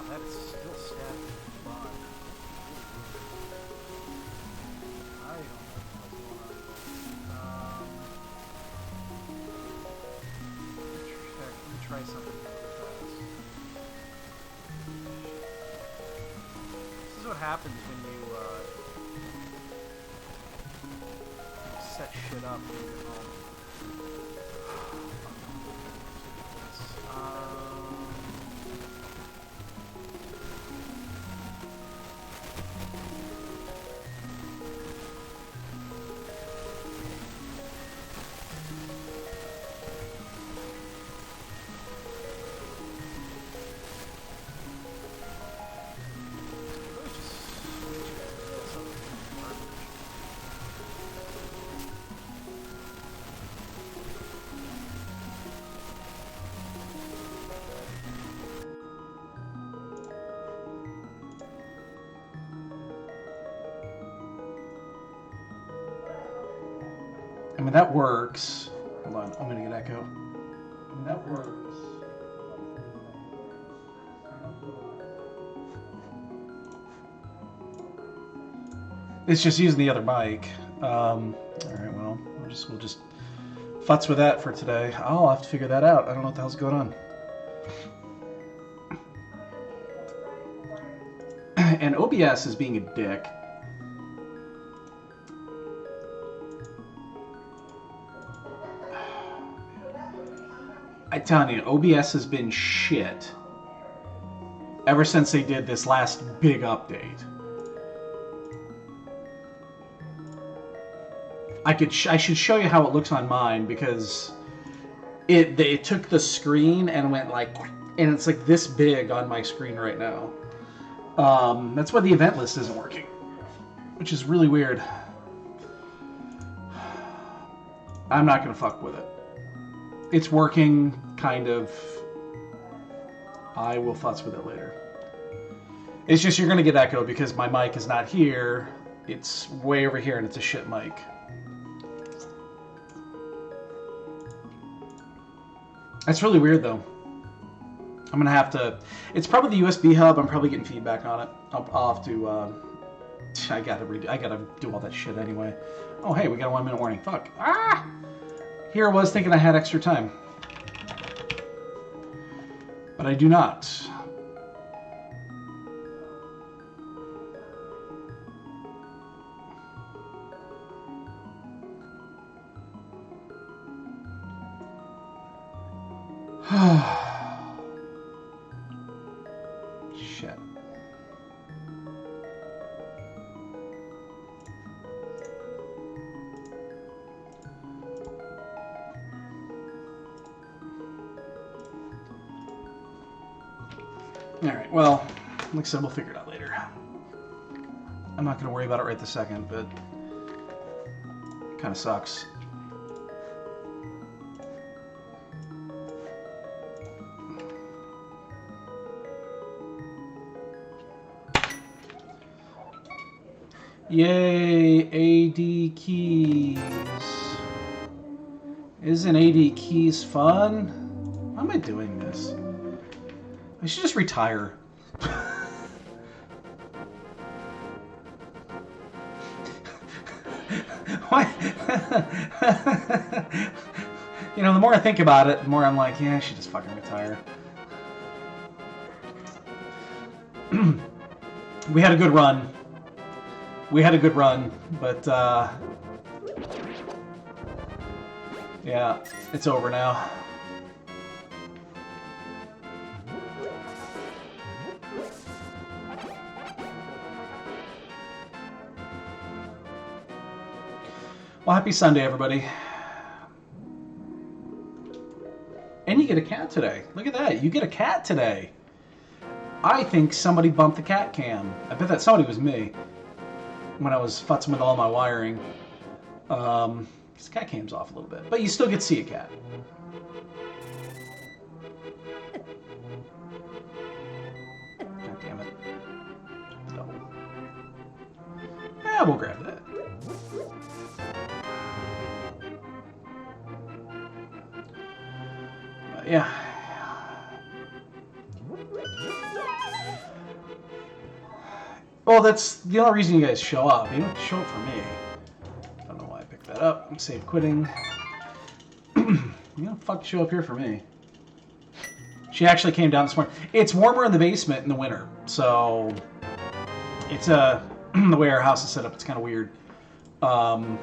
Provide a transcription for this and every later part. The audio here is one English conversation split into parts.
that is still stabbing me. But I don't know what's going on. Let me try something really fast. This is what happens when you set shit up when you're home. I mean, that works. Hold on, I'm gonna get echo. I mean, that works. It's just using the other mic. All right, well, we'll just futz with that for today. I'll have to figure that out. I don't know what the hell's going on. And OBS is being a dick. I'm telling you, OBS has been shit ever since they did this last big update. I should show you how it looks on mine, because it took the screen and went like, and it's like this big on my screen right now. That's why the event list isn't working, which is really weird. I'm not gonna fuck with it. It's working, kind of. I will futz with it later. It's just you're gonna get echo because my mic is not here. It's way over here and it's a shit mic. That's really weird though. I'm gonna have to. It's probably the USB hub. I'm probably getting feedback on it. I'll have to. I gotta do all that shit anyway. Oh hey, we got a 1 minute warning. Fuck. Ah! Here I was thinking I had extra time, but I do not. Shit. Alright, well, like I said, we'll figure it out later. I'm not going to worry about it right this second, but it kind of sucks. Yay, AD keys. Isn't AD keys fun? Why am I doing this? I should just retire. Why? You know, the more I think about it, the more I'm like, yeah, I should just fucking retire. We had a good run. But yeah, it's over now. Well, happy Sunday, everybody. And you get a cat today. Look at that. You get a cat today. I think somebody bumped the cat cam. I bet that somebody was me when I was futzing with all my wiring. Because the cat cam's off a little bit. But you still get to see a cat. God damn it. Double. Yeah, we'll grab that. Yeah. Oh, that's the only reason you guys show up. You don't show up for me. I don't know why I picked that up. Save quitting. You don't fuck show up here for me. She actually came down this morning. It's warmer in the basement in the winter, so it's the way our house is set up. It's kind of weird. So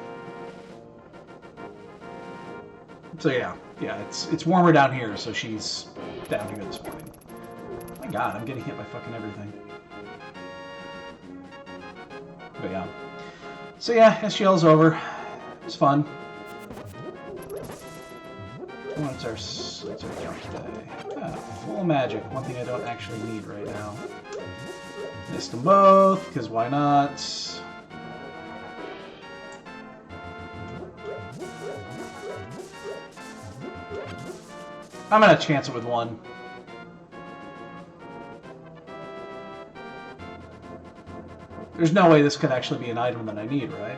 yeah, it's warmer down here, so she's down here this morning. My God, I'm getting hit by fucking everything. But yeah. So yeah, SGL's over. It's fun. Oh, it's our jump day. Yeah, full magic. One thing I don't actually need right now. Missed them both, because why not? I'm gonna chance it with one. There's no way this could actually be an item that I need, right?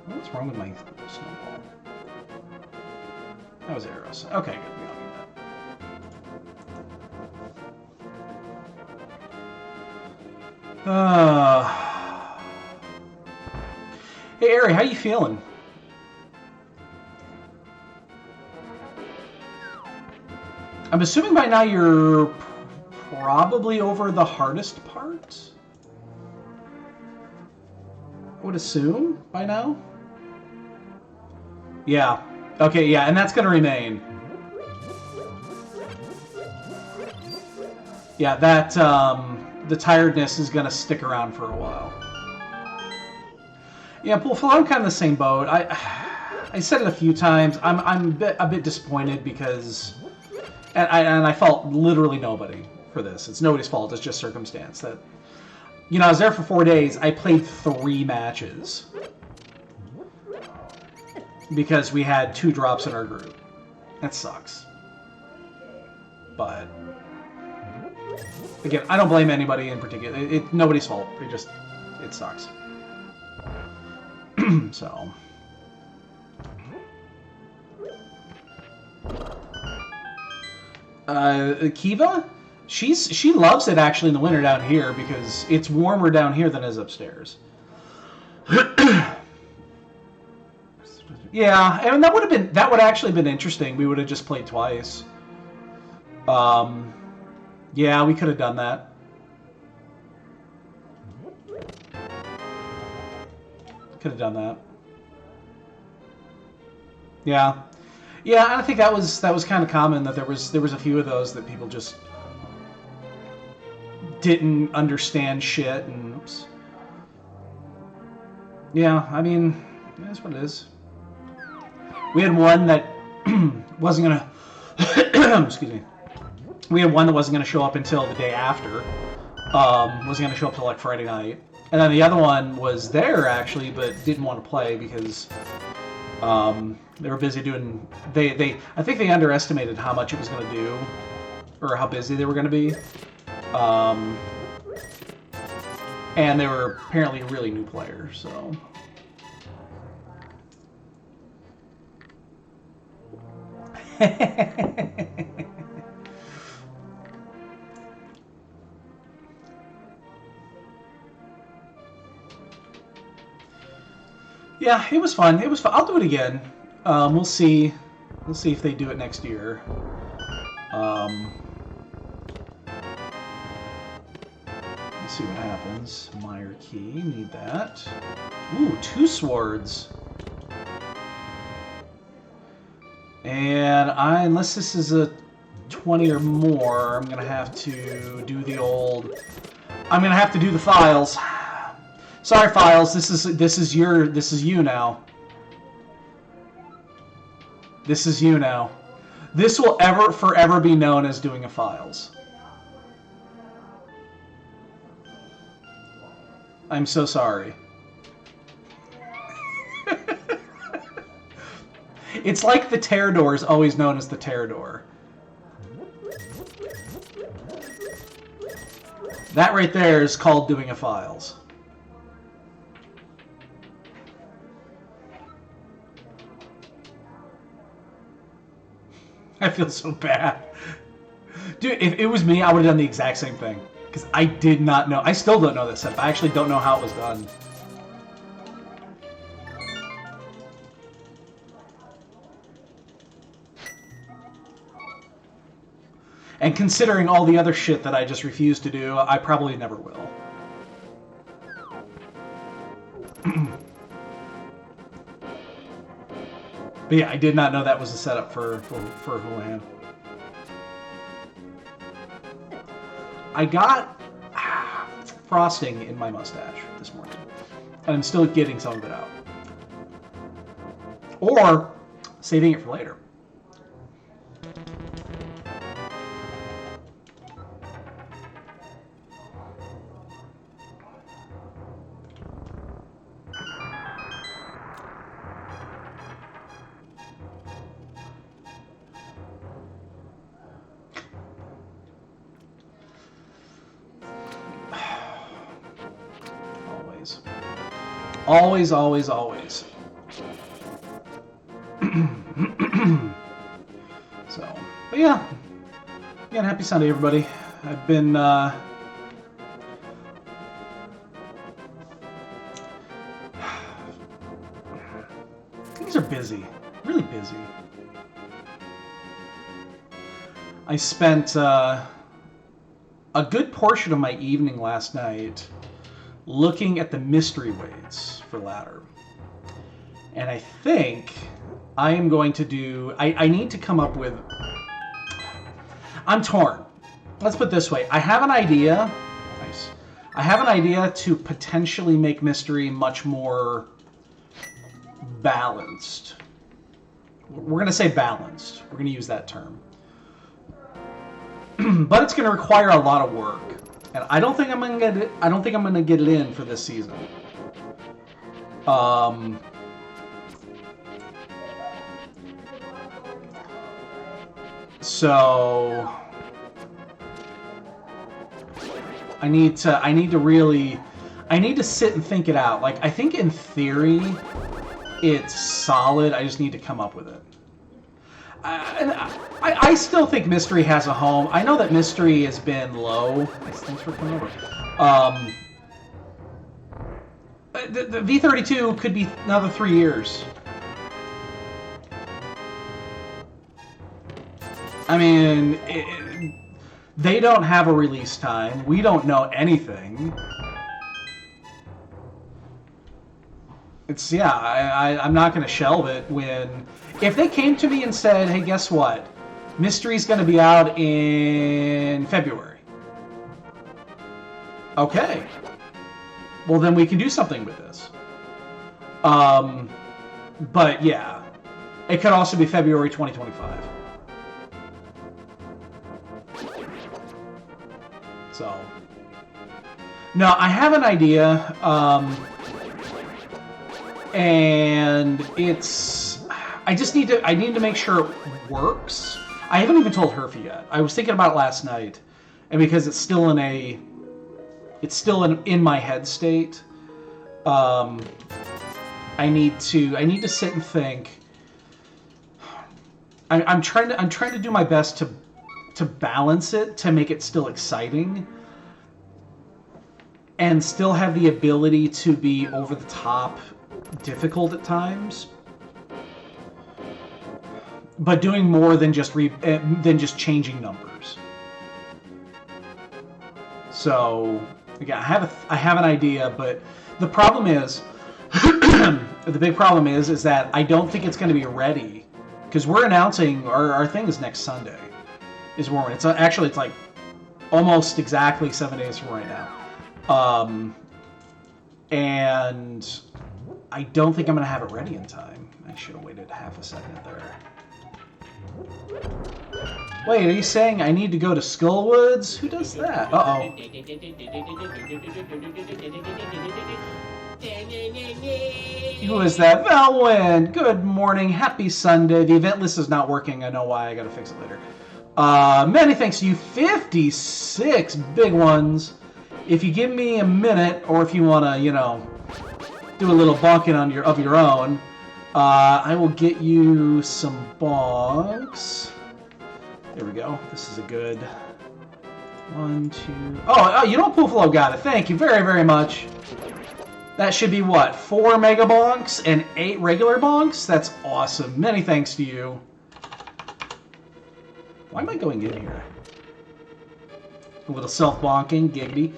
What's wrong with my snowball? That was arrows. Okay, good. We don't need that. Hey, Ari, how you feeling? I'm assuming by now you're probably over the hardest part? I would assume by now? Yeah. Okay, yeah, and that's going to remain. Yeah, that, the tiredness is going to stick around for a while. Yeah, Bullful, I'm kind of the same boat. I said it a few times. I'm a bit disappointed because... And I fault literally nobody for this. It's nobody's fault. It's just circumstance. That, you know, I was there for 4 days. I played 3 matches because we had 2 drops in our group. That sucks. But again, I don't blame anybody in particular. It's nobody's fault. It sucks. So. Kiva, she loves it actually in the winter down here because it's warmer down here than it is upstairs. Yeah, and that would actually been interesting. We would have just played twice. Yeah, we could have done that. Could have done that. Yeah. Yeah, I think that was kind of common, that there was a few of those that people just didn't understand shit, and oops. Yeah, I mean, that's what it is. We had one that wasn't gonna excuse me. We had one that wasn't gonna show up until the day after. Wasn't gonna show up till like Friday night. And then the other one was there actually, but didn't want to play because they were busy doing. I think they underestimated how much it was going to do, or how busy they were going to be. And they were apparently a really new player, so. Yeah, it was fun. It was fun. I'll do it again. We'll see. We'll see if they do it next year. Let's see what happens. Meyer key, need that. Ooh, 2 swords. And unless this is a 20 or more, I'm gonna have to do the old. I'm gonna have to do the files. Sorry, Files. This is you now. This is you now. This will forever be known as doing a Files. I'm so sorry. It's like the tear door is always known as the tear door. That right there is called doing a Files. I feel so bad. Dude, if it was me, I would have done the exact same thing. Because I did not know. I still don't know this setup. I actually don't know how it was done. And considering all the other shit that I just refused to do, I probably never will. But yeah, I did not know that was a setup for Houlihan. I got frosting in my mustache this morning, and I'm still getting some of it out. Or saving it for later. Always, always, always. So, but yeah. Again, happy Sunday, everybody. I've been, things are busy. Really busy. I spent, a good portion of my evening last night looking at the mystery weights for ladder. And I think I am going to do... I need to come up with... I'm torn. Let's put it this way. I have an idea. Nice. I have an idea to potentially make mystery much more balanced. We're going to say balanced. We're going to use that term. But it's going to require a lot of work. And I don't think I'm gonna get it. I don't think I'm gonna get it in for this season. So I need to sit and think it out. Like, I think in theory it's solid. I just need to come up with it. I still think Mystery has a home. I know that Mystery has been low. Thanks for coming over. The V32 could be another 3 years. I mean, they don't have a release time. We don't know anything. It's, yeah, I'm not going to shelve it when... If they came to me and said, hey, guess what? Mystery's going to be out in February. Okay. Well, then we can do something with this. But, yeah. It could also be February 2025. So. No, I have an idea. And it's... I need to make sure it works. I haven't even told Herfy yet. I was thinking about it last night, and because it's still in my head state. I need to sit and think. I'm trying to do my best to balance it, to make it still exciting, and still have the ability to be over the top difficult at times. But doing more than just changing numbers. So again, I have an idea, but the problem is, the big problem is that I don't think it's going to be ready, because we're announcing our thing is next Sunday. Is when it's actually it's like almost exactly 7 days from right now, and I don't think I'm going to have it ready in time. I should have waited half a second there. Wait, are you saying I need to go to Skullwoods? Who does that? Uh-oh. Who is that? Valwyn! Good morning. Happy Sunday. The event list is not working. I know why. I gotta fix it later. Many thanks to you. 56 big ones. If you give me a minute, or if you want to, you know, do a little bonking of your own, I will get you some bonks. There we go. This is a good 1, 2. Oh, you know, Poofalo got it. Thank you very, very much. That should be what? 4 Mega Bonks and 8 regular Bonks? That's awesome. Many thanks to you. Why am I going in here? A little self-bonking, giggity.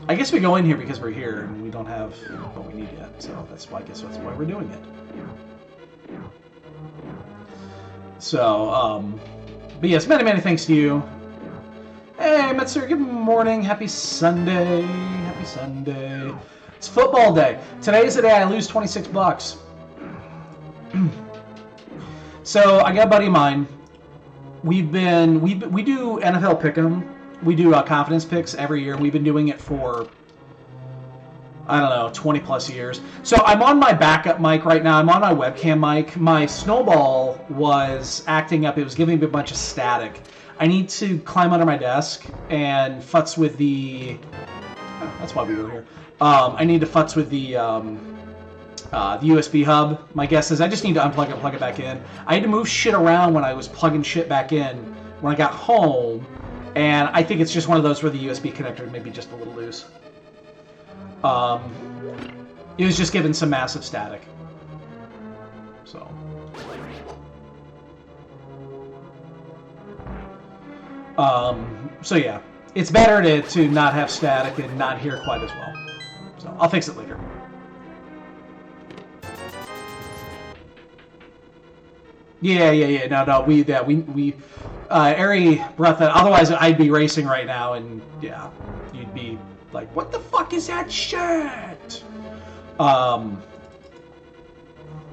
I guess we go in here because we're here and we don't have what we need yet. So that's why I guess that's why we're doing it. So, but yes, many, many thanks to you. Hey, Metzer, good morning. Happy Sunday. Happy Sunday. It's football day. Today is the day I lose 26 bucks. So, I got a buddy of mine. We do NFL Pick'em. We do confidence picks every year. We've been doing it for, I don't know, 20 plus years. So I'm on my backup mic right now. I'm on my webcam mic. My snowball was acting up. It was giving me a bunch of static. I need to climb under my desk and futz with the... Oh, that's why we go here. I need to futz with the USB hub. My guess is I just need to unplug it and plug it back in. I had to move shit around when I was plugging shit back in when I got home. And I think it's just one of those where the USB connector may be just a little loose. It was just giving some massive static. So. So yeah, it's better to not have static and not hear quite as well. So I'll fix it later. Yeah. No. We Ari brought that. Otherwise, I'd be racing right now, and yeah, you'd be like, "What the fuck is that shit?" What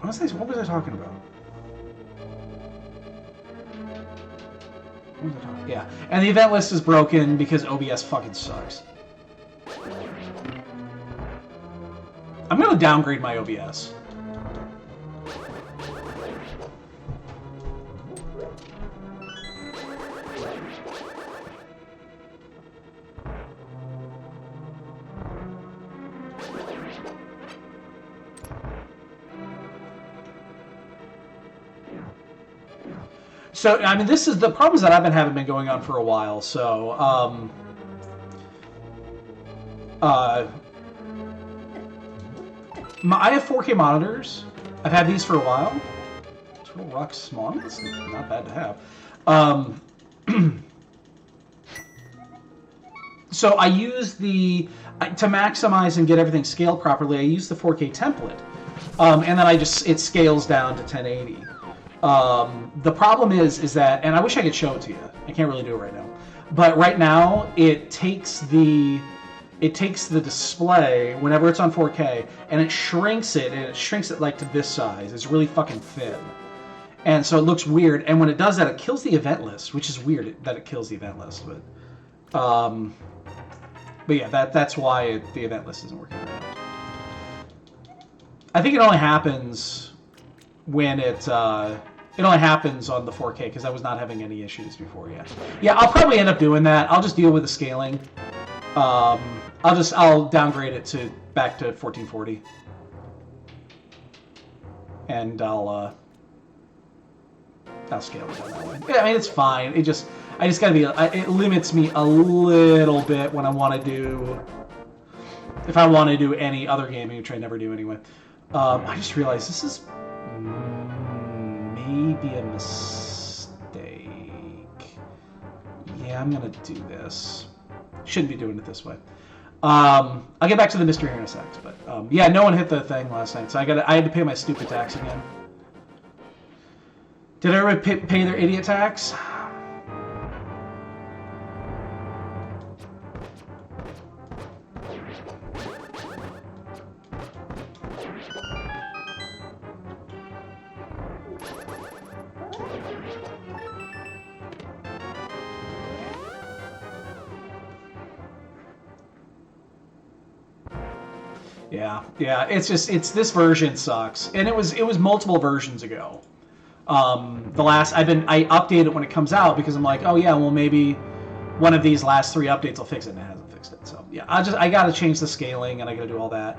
was I talking about? Yeah, and the event list is broken because OBS fucking sucks. I'm gonna downgrade my OBS. So, I mean, this is the problems that I've been having going on for a while. So, I have 4K monitors. I've had these for a while. It's real rock small. I mean, it's not bad to have. So I use to maximize and get everything scaled properly. I use the 4K template, and then it scales down to 1080. The problem is that, and I wish I could show it to you. I can't really do it right now. But right now, it takes the display whenever it's on 4K, and it shrinks it like to this size. It's really fucking thin. And so it looks weird. And when it does that, it kills the event list, which is weird that it kills the event list. But yeah, that's why the event list isn't working right now. I think it only happens when it only happens on the 4K because I was not having any issues before yet. Yeah, I'll probably end up doing that. I'll just deal with the scaling. I'll downgrade it back to 1440, and I'll scale it down that way. Yeah, I mean it's fine. I just gotta be. It limits me a little bit when I want to do. If I want to do any other gaming, which I never do anyway. I just realized this is maybe a mistake. Yeah, I'm gonna do this. Shouldn't be doing it this way. I'll get back to the mystery here in a sec, but yeah, no one hit the thing last night, so I had to pay my stupid tax again. Did everybody pay their idiot tax? Yeah. It's this version sucks, and it was multiple versions ago. I update it when it comes out because I'm like, oh yeah, well maybe one of these last 3 updates will fix it, and it hasn't fixed it. So yeah, I gotta change the scaling and I gotta do all that.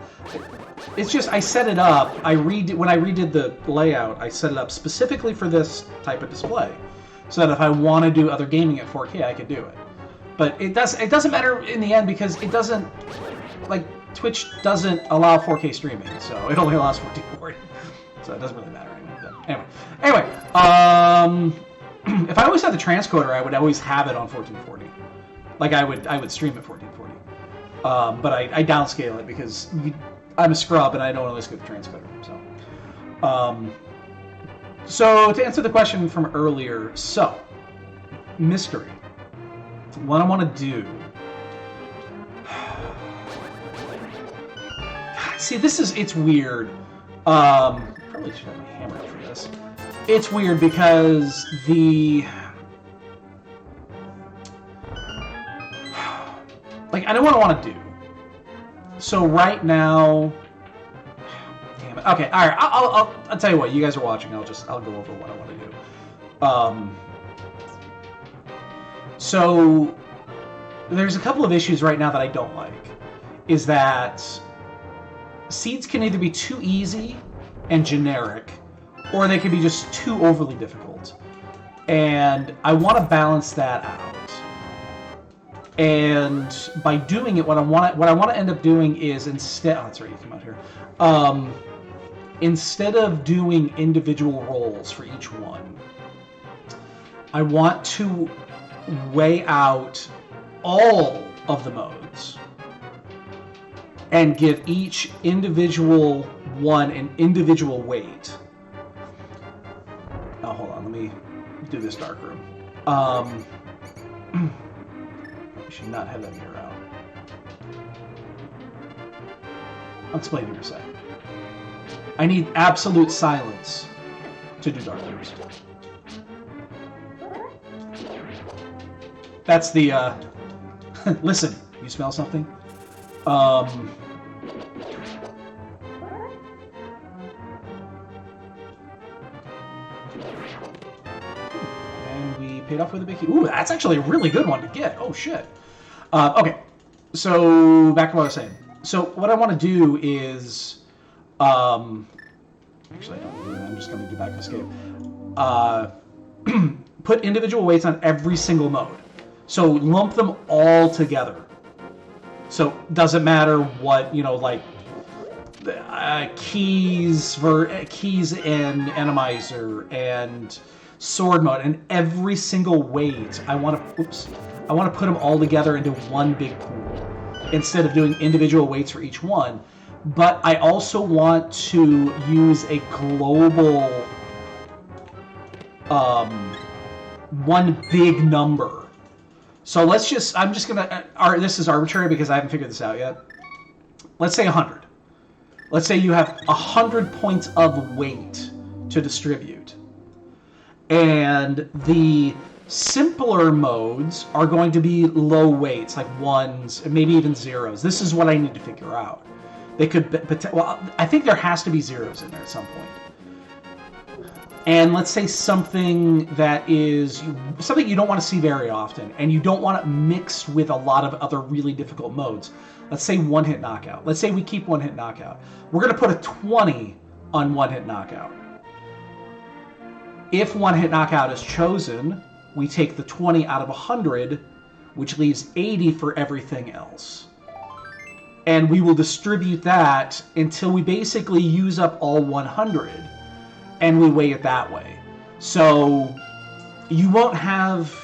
It's just I set it up. When I redid the layout, I set it up specifically for this type of display, so that if I want to do other gaming at 4K, I could do it. But it doesn't matter in the end because it doesn't, like, Twitch doesn't allow 4K streaming, so it only allows 1440. So it doesn't really matter anymore. Anyway, if I always had the transcoder, I would always have it on 1440. Like I would stream at 1440. But I downscale it because I'm a scrub and I don't always get the transcoder. So to answer the question from earlier, mystery. What I want to do. See, it's weird. Probably should have my hammer for this. It's weird because I know what I want to do. So right now, damn it. Okay, all right. I'll tell you what. You guys are watching. I'll go over what I want to do. So there's a couple of issues right now that I don't like. Is that seeds can either be too easy and generic, or they can be just too overly difficult. And I want to balance that out. And by doing it, what I want to end up doing is instead. Oh, that's right. You come out here. Instead of doing individual rolls for each one, I want to weigh out all of the modes and give each individual one an individual weight. Oh, hold on. Let me do this darkroom. I should not have that mirror out. I'll explain in a sec. I need absolute silence to do darkrooms. That's the, listen, you smell something? And we paid off with a big... Ooh, that's actually a really good one to get. Oh, shit. Okay, so back to what I was saying. So what I want to do is... actually, I don't do that. I'm just going to do back escape. Put individual weights on every single mode. So lump them all together. So doesn't matter what, like keys and Enemizer and sword mode and every single weight. I want to put them all together into one big pool instead of doing individual weights for each one. But I also want to use a global one big number. So I'm just gonna, this is arbitrary because I haven't figured this out yet. Let's say 100. Let's say you have 100 points of weight to distribute. And the simpler modes are going to be low weights, like ones, and maybe even zeros. This is what I need to figure out. They could, well, I think there has to be zeros in there at some point. And let's say something that is something you don't want to see very often, and you don't want it mixed with a lot of other really difficult modes. Let's say one-hit knockout. Let's say we keep one-hit knockout. We're going to put a 20 on one-hit knockout. If one-hit knockout is chosen, we take the 20 out of 100, which leaves 80 for everything else. And we will distribute that until we basically use up all 100. And we weigh it that way. So you won't have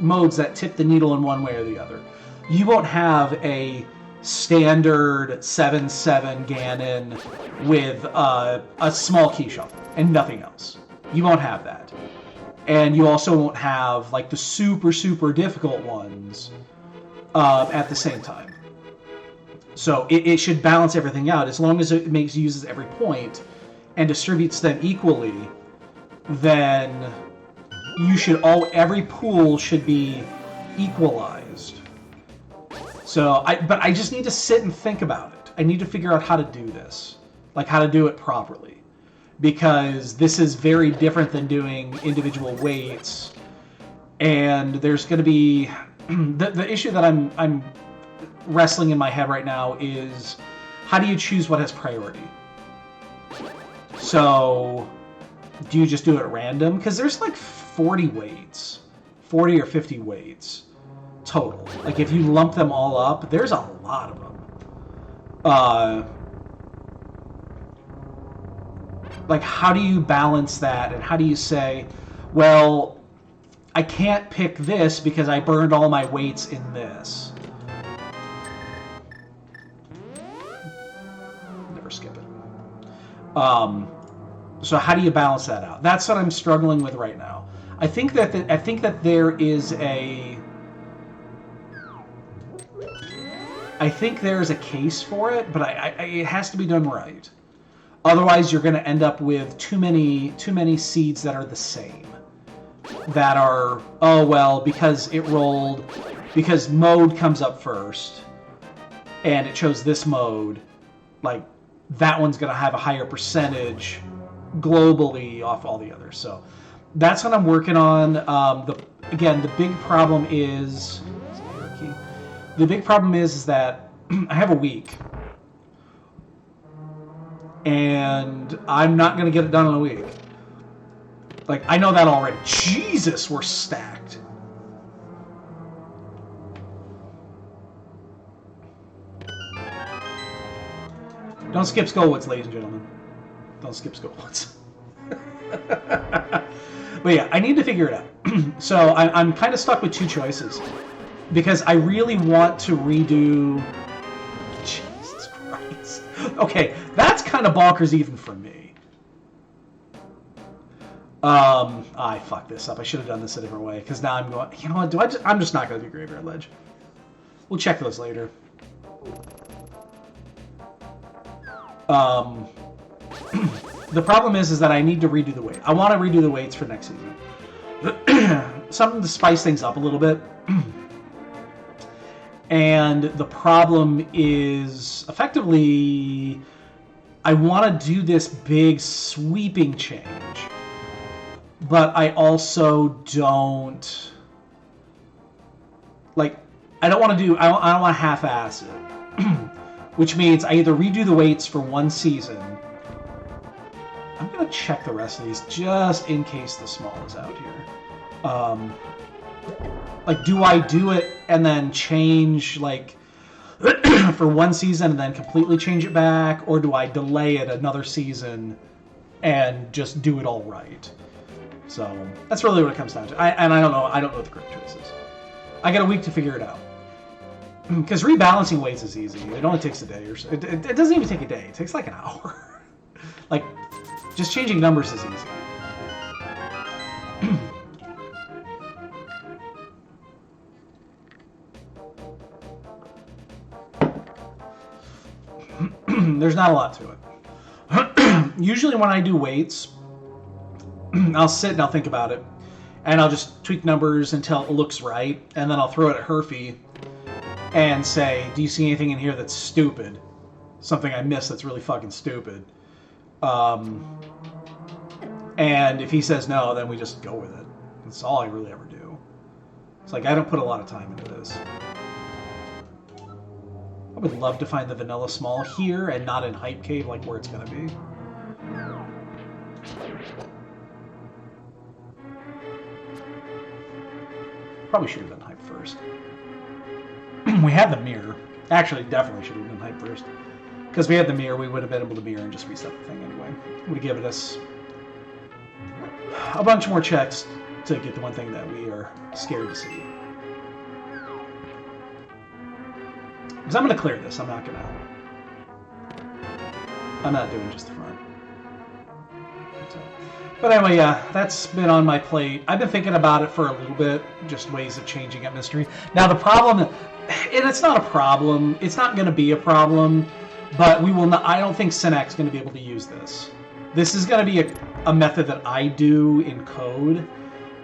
modes that tip the needle in one way or the other. You won't have a standard 7/7 Ganon with a small key shuffle and nothing else. You won't have that. And you also won't have like the super difficult ones at the same time. So it should balance everything out. As long as it uses every point and distributes them equally, then every pool should be equalized. So but I just need to sit and think about it. I need to figure out how to do this, like how to do it properly, because this is very different than doing individual weights. And there's going to be, the issue that I'm wrestling in my head right now is how do you choose what has priority? So do you just do it at random? Because there's like 40 weights, 40 or 50 weights total. Like if you lump them all up, there's a lot of them. Like how do you balance that, and how do you say, well, I can't pick this because I burned all my weights in this. Never skip it. So how do you balance that out? That's what I'm struggling with right now. I think that there is a case for it, but it has to be done right. Otherwise, you're going to end up with too many seeds that are the same. That are, oh well, because it rolled, because mode comes up first, and it chose this mode, like that one's going to have a higher percentage globally off all the others. So that's what I'm working on. The big problem is that I have a week, and I'm not going to get it done in a week. Like, I know that already. Jesus, we're stacked. Don't skip Skullwoods, ladies and gentlemen. Don't skip Skullwoods. But yeah, I need to figure it out. So I'm kind of stuck with two choices. Because I really want to redo... Jesus Christ. Okay, that's kind of bonkers even for me. I fucked this up. I should have done this a different way, because now I'm going, you know what, I'm just not going to do Graveyard Ledge. We'll check those later. The problem is that I need to redo the weight. I want to redo the weights for next season. Something to spice things up a little bit. And the problem is, effectively, I want to do this big sweeping change. But I also don't, like, I don't want to half-ass it. Which means I either redo the weights for one season. I'm going to check the rest of these just in case the small is out here. Like, do I do it and then change, like, for one season and then completely change it back? Or do I delay it another season and just do it all right? So that's really what it comes down to. I don't know what the correct choice is. I got a week to figure it out. Because rebalancing weights is easy. It only takes a day or so. It doesn't even take a day. It takes like an hour. Like, just changing numbers is easy. There's not a lot to it. Usually when I do weights, I'll sit and I'll think about it, and I'll just tweak numbers until it looks right, and then I'll throw it at Herfy and say, do you see anything in here that's stupid? Something I missed that's really fucking stupid. And if he says no, then we just go with it. That's all I really ever do. It's like, I don't put a lot of time into this. I would love to find the vanilla small here and not in Hype Cave, like where it's going to be. Probably should have done Hype first. We had the mirror. Actually, definitely should have done Hype first. Because we had the mirror, we would have been able to mirror and just reset the thing anyway. It would have given us a bunch more checks to get the one thing that we are scared to see. Because I'm going to clear this. I'm not doing just the front. So. But anyway, yeah, that's been on my plate. I've been thinking about it for a little bit, just ways of changing up mystery. Now the problem, and it's not a problem, it's not going to be a problem, but we will not, I don't think Synac's going to be able to use this. This is going to be a method that I do in code,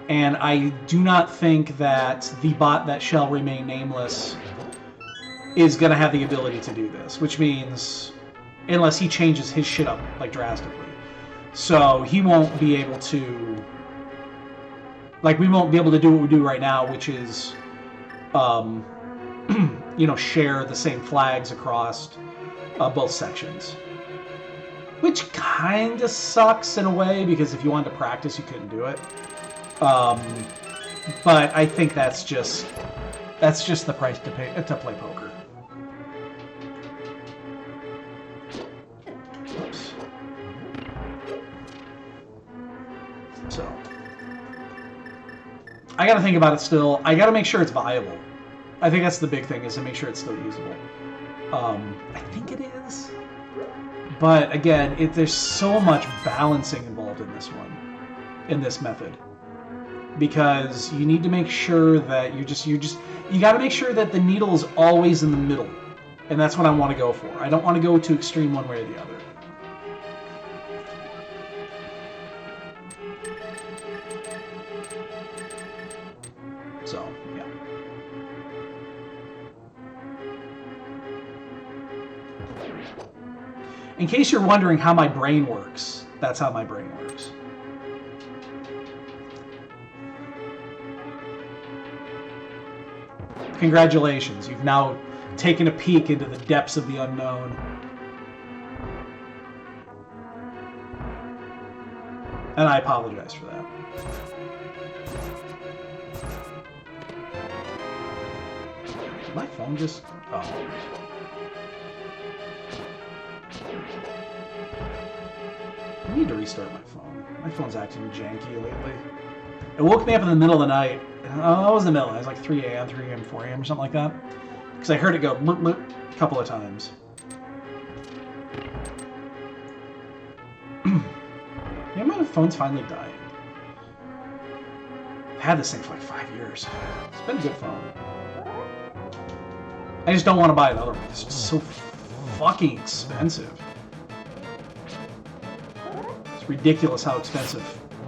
and I do not think that the bot that shall remain nameless is going to have the ability to do this, which means unless he changes his shit up like drastically. So he won't be able to, like, we won't be able to do what we do right now, which is you know, share the same flags across both sections. Which kind of sucks in a way, because if you wanted to practice, you couldn't do it. But I think that's just the price to pay to play poker. Oops. So I got to think about it still. I got to make sure it's viable. I think that's the big thing, is to make sure it's still usable. I think it is. But again, there's so much balancing involved in this one, in this method, because you need to make sure that you got to make sure that the needle is always in the middle, and that's what I want to go for. I don't want to go too extreme one way or the other. So, yeah. In case you're wondering how my brain works, that's how my brain works. Congratulations, you've now taken a peek into the depths of the unknown. And I apologize for that. Did my phone just... Oh. I need to restart my phone. My phone's acting janky lately. It woke me up in the middle of the night. Oh, it was in the middle. It was like 3 a.m., 3 a.m., 4 a.m. or something like that. Because I heard it go bloop, bloop a couple of times. Yeah, my phone's finally dying. I've had this thing for like 5 years. It's been a good phone. I just don't want to buy another one. It's just so fucking expensive. It's ridiculous how expensive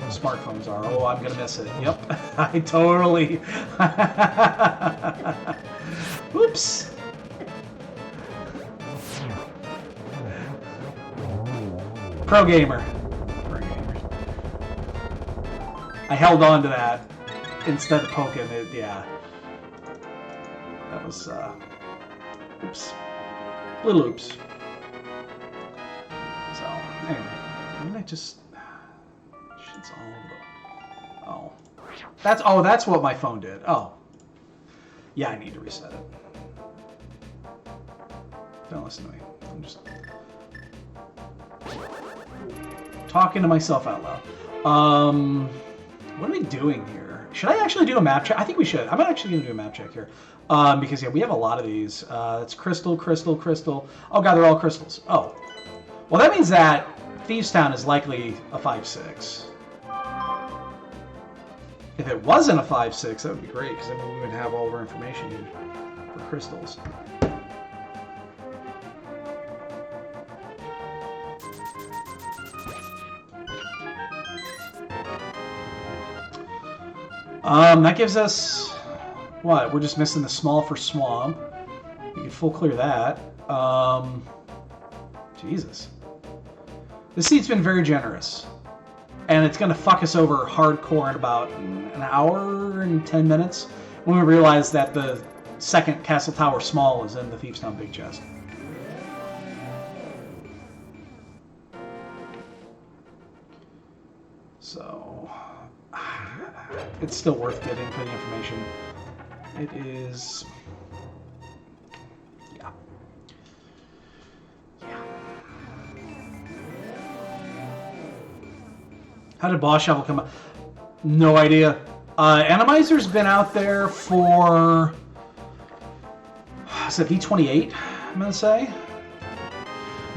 smartphones are. Oh, I'm gonna miss it. Yep, I totally. Oops. Pro gamer. I held on to that instead of poking it. Yeah, that was oops, little oops. So anyway, didn't I just? Shit's all over. Oh, that's what my phone did. Oh, yeah, I need to reset it. Don't listen to me. I'm just talking to myself out loud. What are we doing here? Should I actually do a map check? I think we should. I'm actually going to do a map check here. Because, yeah, we have a lot of these. It's crystal, crystal, crystal. Oh, God, they're all crystals. Oh. Well, that means that Thieves Town is likely a 5-6. If it wasn't a 5-6, that would be great, because then we would have all of our information here for crystals. That gives us, what? We're just missing the small for swamp. We can full clear that. Jesus. This seat's been very generous. And it's going to fuck us over hardcore in about an hour and 10 minutes when we realize that the second Castle Tower small is in the Thieves Town big chest. So... it's still worth getting for the information. It is... Yeah. How did Boss Shovel come up? No idea. Atomizer's been out there for... Is it V28, I'm going to say?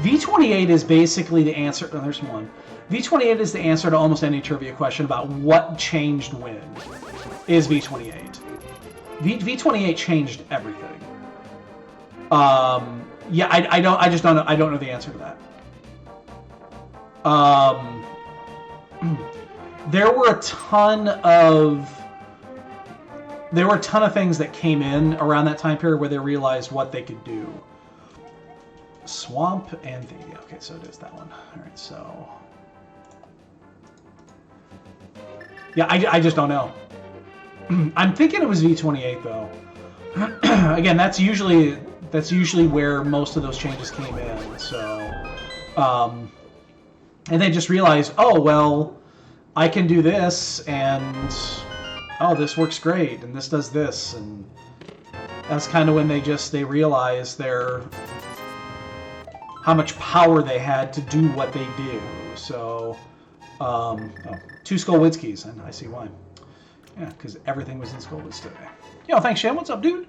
V28 is basically the answer... Oh, there's one. V28 is the answer to almost any trivia question about what changed when, is V28. V28 changed everything. Yeah, I just don't know. I don't know the answer to that. There were a ton of things that came in around that time period where they realized what they could do. Swamp and the... Okay, so it is that one. All right, so... Yeah, I just don't know. I'm thinking it was V28, though. Again, that's usually where most of those changes came in. So, and they just realized, oh well, I can do this, and oh, this works great, and this does this, and that's kind of when they realized how much power they had to do what they do. So, oh, 2 Skullwitskis, and I see why. Yeah, because everything was in Skullwitz today. Yo, thanks, Shan. What's up, dude?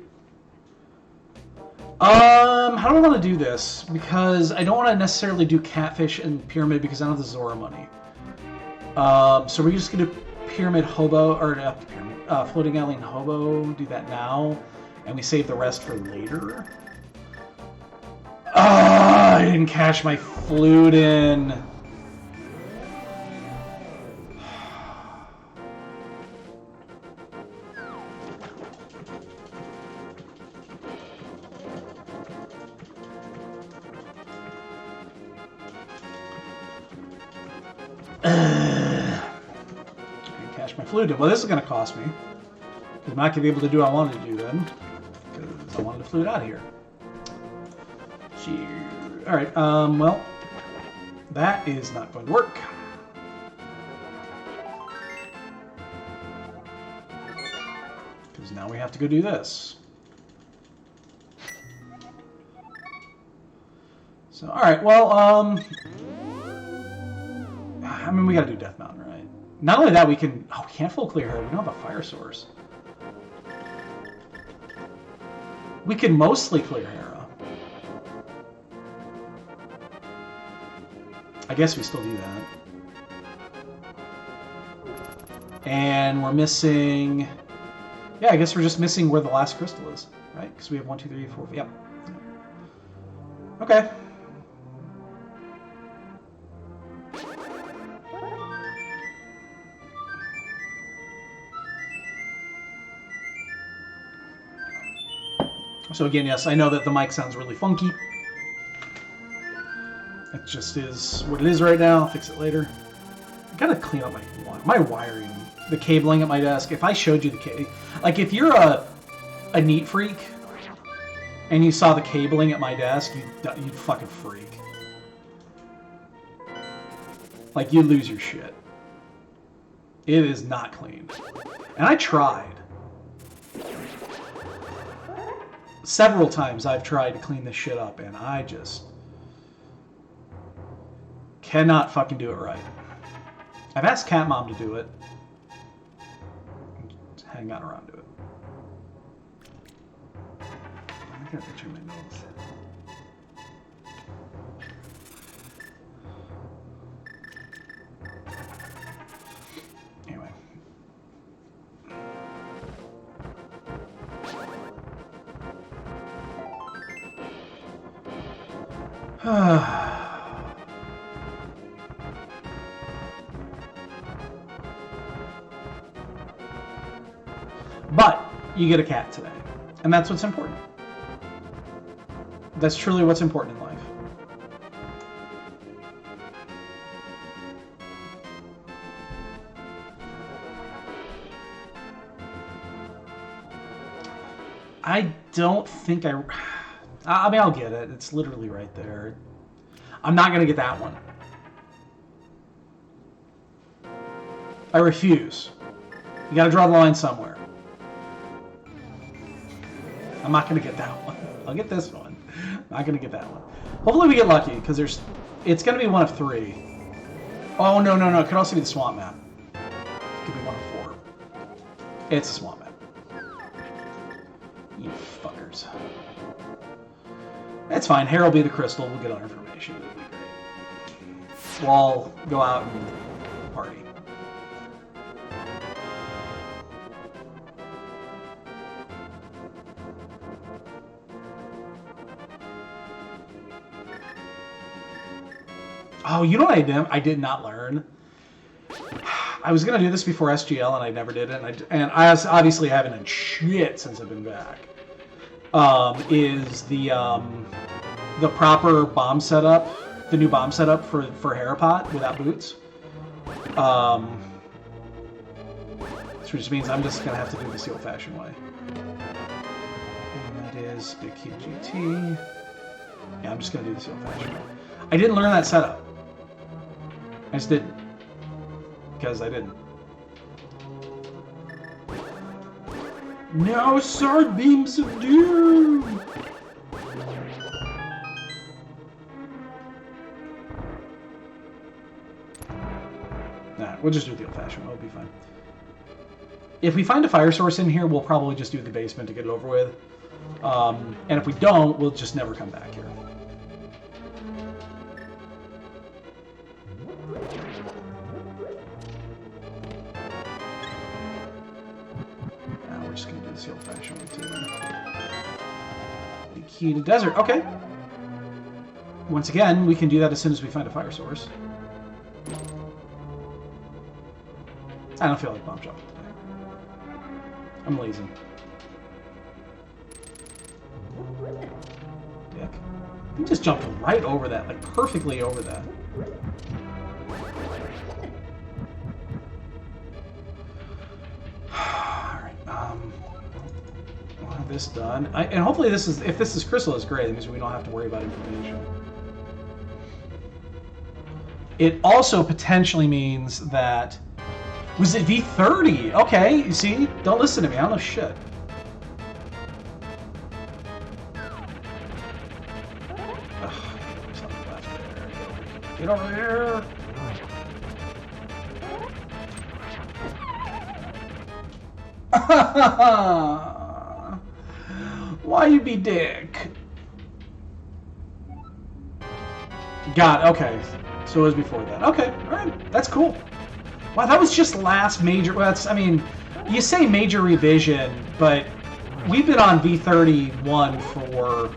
How do I want to do this? Because I don't want to necessarily do Catfish and Pyramid because I don't have the Zora money. So we're just going to Pyramid Hobo, or Pyramid, Floating Alien Hobo, do that now, and we save the rest for later. I didn't cash my flute in. Cash my flute in. Well, this is going to cost me. I'm not going to be able to do what I wanted to do then. Because I wanted the flute out of here. Alright, well, that is not going to work. Because now we have to go do this. So, alright, well, I mean, we gotta do Death Mountain, right? Not only that, we can... Oh, we can't full clear her. We don't have a fire source. We can mostly clear Hera. I guess we still do that. And we're missing... Yeah, I guess we're just missing where the last crystal is, right? Because we have 1, 2, 3, 4... Yep. Okay. So again, yes, I know that the mic sounds really funky. It just is what it is right now. I'll fix it later. I gotta clean up my wiring, the cabling at my desk. If I showed you the cable, like if you're a neat freak and you saw the cabling at my desk, you'd fucking freak. Like you'd lose your shit. It is not clean, and I tried. Several times I've tried to clean this shit up, and I just cannot fucking do it right. I've asked Cat Mom to do it. Just haven't gotten around to it. I gotta picture my notes. Anyway. But you get a cat today, and that's what's important. That's truly what's important in life. I don't think I mean, I'll get it. It's literally right there. I'm not going to get that one. I refuse. You got to draw the line somewhere. I'm not going to get that one. I'll get this one. I'm not going to get that one. Hopefully we get lucky, because it's going to be one of 3. Oh, no. It could also be the swamp map. It could be one of 4. It's a swamp map. You fuckers. That's fine. Hera will be the crystal. We'll get our information. It'll be great. We'll all go out and party. Oh, you know what I did not learn? I was going to do this before SGL, and I never did it. And I obviously haven't done shit since I've been back. Is the proper bomb setup, the new bomb setup for Herapot without boots. Which just means I'm just going to have to do this the old-fashioned way. is big key to GT. Yeah, I'm just gonna do this old-fashioned way. I didn't learn that setup. I just didn't. Because I didn't. Now sword beams of doom! Nah, we'll just do it the old-fashioned way. It'll be fine. If we find a fire source in here, we'll probably just do the basement to get it over with. And if we don't, we'll just never come back here. Now we're just going to do this the old-fashioned way, too. The key to desert. Okay. Once again, we can do that as soon as we find a fire source. I don't feel like bomb jumping today. I'm lazy. Dick. He just jumped right over that, like perfectly over that. Alright, we'll have this done. And hopefully this is, if this is crystal, is great. That means we don't have to worry about information. It also potentially means that... Was it V30? Okay, you see? Don't listen to me, I don't know shit. Ugh, something left there. Get over here! Why you be dick? Got it, okay. So it was before that. Okay, alright, that's cool. Wow, that was just last major... Well, that's, I mean, you say major revision, but we've been on V31 for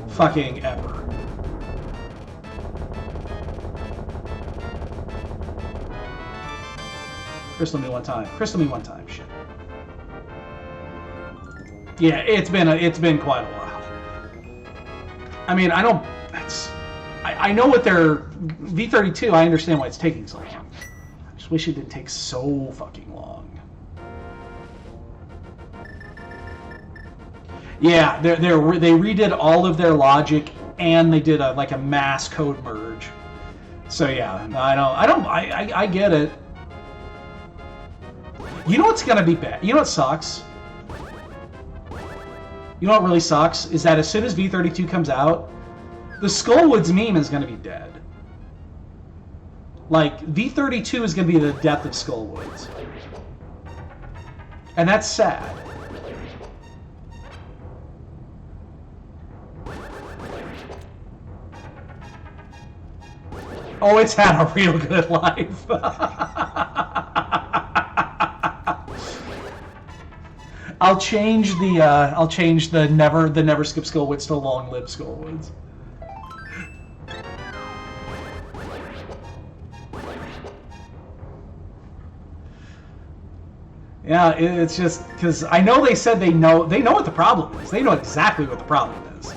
fucking ever. Crystal me one time. Crystal me one time. Shit. Yeah, it's been quite a while. I mean, I don't... I know what they're... V32, I understand why it's taking so long. I just wish it didn't take so fucking long. Yeah, they redid all of their logic, and they did like a mass code merge. So yeah, I get it. You know what's gonna be bad? You know what sucks? You know what really sucks? Is that as soon as V32 comes out, the Skullwoods meme is gonna be dead. Like, V32 is gonna be the death of Skullwoods. And that's sad. Oh, it's had a real good life. I'll change the never skip Skullwoods to long live Skullwoods. Yeah, it's just because I know they said they know what the problem is. They know exactly what the problem is.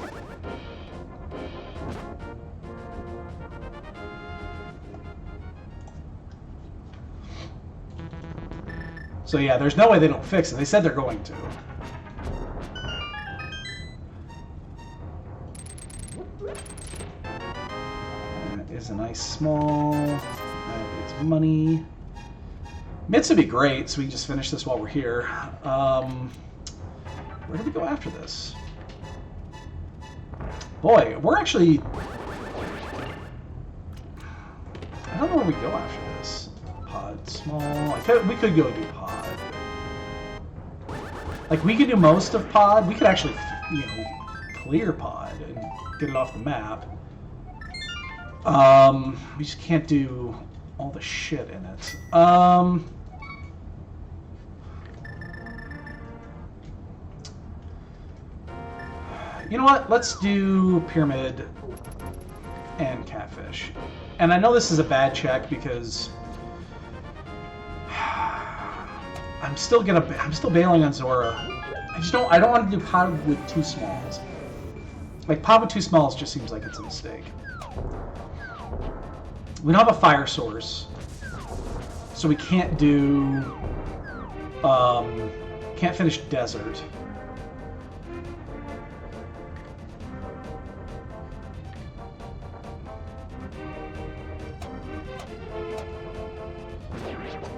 So yeah, there's no way they don't fix it. They said they're going to. That is a nice small. That is money. Mitts would be great, so we can just finish this while we're here. Where do we go after this? Boy, we're actually... I don't know where we go after this. Pod, small... we could go do pod. Like, we could do most of pod. We could actually, clear pod and get it off the map. We just can't do all the shit in it. You know what? Let's do pyramid and catfish. And I know this is a bad check because I'm still bailing on Zora. I don't want to do pod with two smalls. Like, pod with two smalls just seems like it's a mistake. We don't have a fire source, so we can't do, can't finish desert.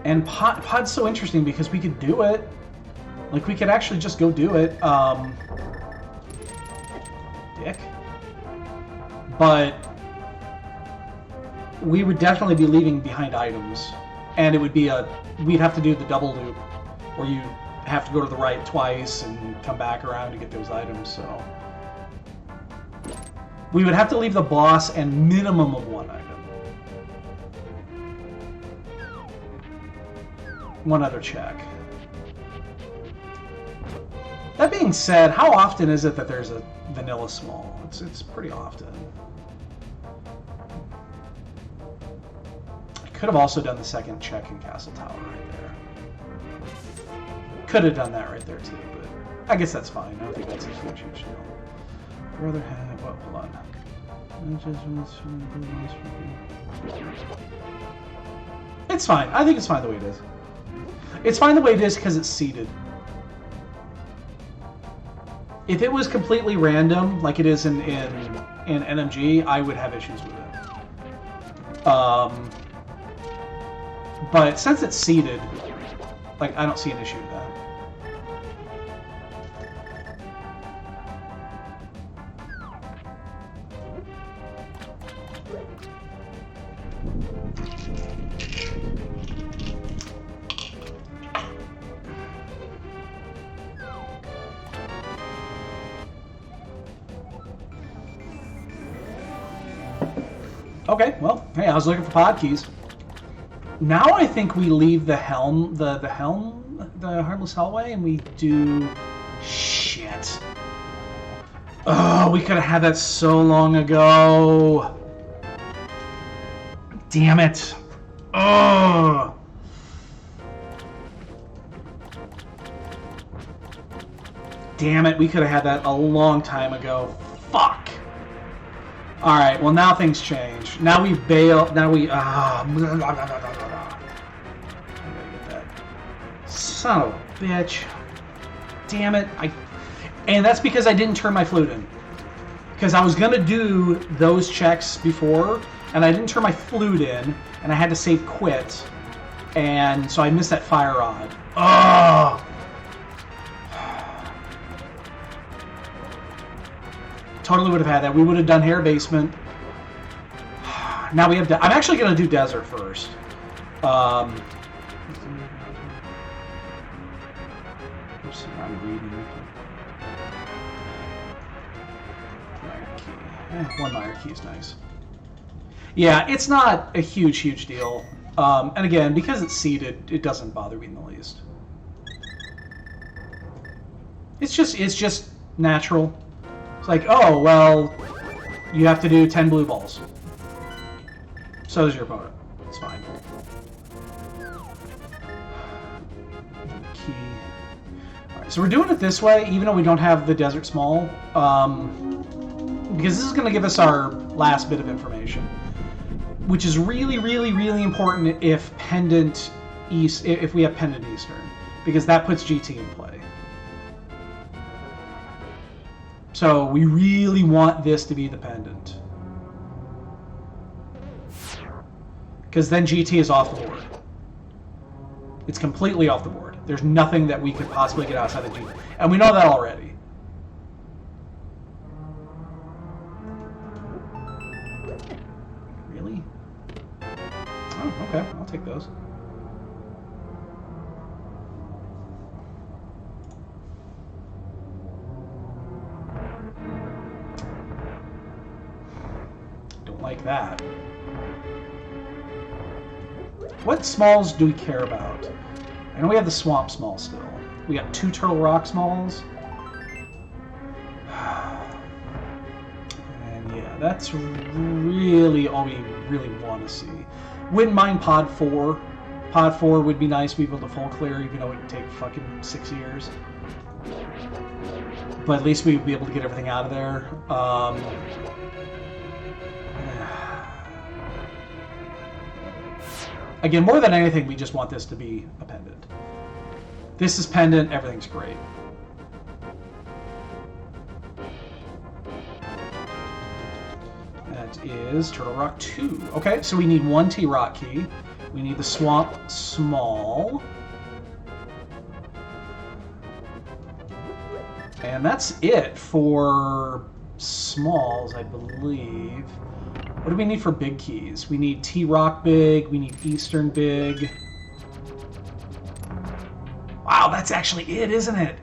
And pod's so interesting because we could do it. Like, we could actually just go do it. Dick. But we would definitely be leaving behind items. And it would be we'd have to do the double loop where you have to go to the right twice and come back around to get those items, so. We would have to leave the boss and minimum of one item. One other check. That being said, how often is it that there's a vanilla small? It's pretty often. I could have also done the second check in Castle Tower right there. Could have done that right there too, but I guess that's fine. I don't think that's a huge deal. Brother had what? Hold on. It's fine. I think it's fine the way it is. It's fine the way it is because it's seeded. If it was completely random, like it is in NMG, I would have issues with it. But since it's seeded, like, I don't see an issue with that. Okay, well, hey, I was looking for pod keys. Now I think we leave the helm, the Heartless Hellway, and we do... Shit. Oh, we could have had that so long ago. Damn it. Oh. Damn it, we could have had that a long time ago. Fuck. Alright, well now things change. Now we bail. Now we. I gotta get that. Son of a bitch. Damn it. And that's because I didn't turn my flute in. Because I was gonna do those checks before, and I didn't turn my flute in, and I had to save quit. And so I missed that fire rod. Ugh! Totally would have had that. We would have done Hair Basement. Now we have... I'm actually going to do Desert first. Oops, I'm reading. Minor key. One minor key is nice. Yeah, it's not a huge deal. And again, because it's seeded, it doesn't bother me in the least. It's just natural. It's like, oh, well, you have to do 10 blue balls. So does your opponent. It's fine. Key. Alright, so we're doing it this way, even though we don't have the Desert Small. Because this is going to give us our last bit of information. Which is really important if Pendant East, if we have Pendant Eastern. Because that puts GT in play. So we really want this to be the pendant. Because then GT is off the board. It's completely off the board. There's nothing that we could possibly get outside of GT. And we know that already. Really? Oh, okay. I'll take those. Like that. What smalls do we care about? I know we have the Swamp Small still. We got 2 Turtle Rock Smalls. And yeah, that's really all we really want to see. Wouldn't mind Pod 4. Pod 4 would be nice to be able to full clear, even though it would take fucking 6 years. But at least we'd be able to get everything out of there. Again, more than anything, we just want this to be a pendant. This is pendant, everything's great. That is Turtle Rock 2. Okay, so we need 1 T-Rock key. We need the Swamp Small. And that's it for smalls, I believe. What do we need for big keys? We need T-Rock big, we need Eastern big. Wow, that's actually it, isn't it?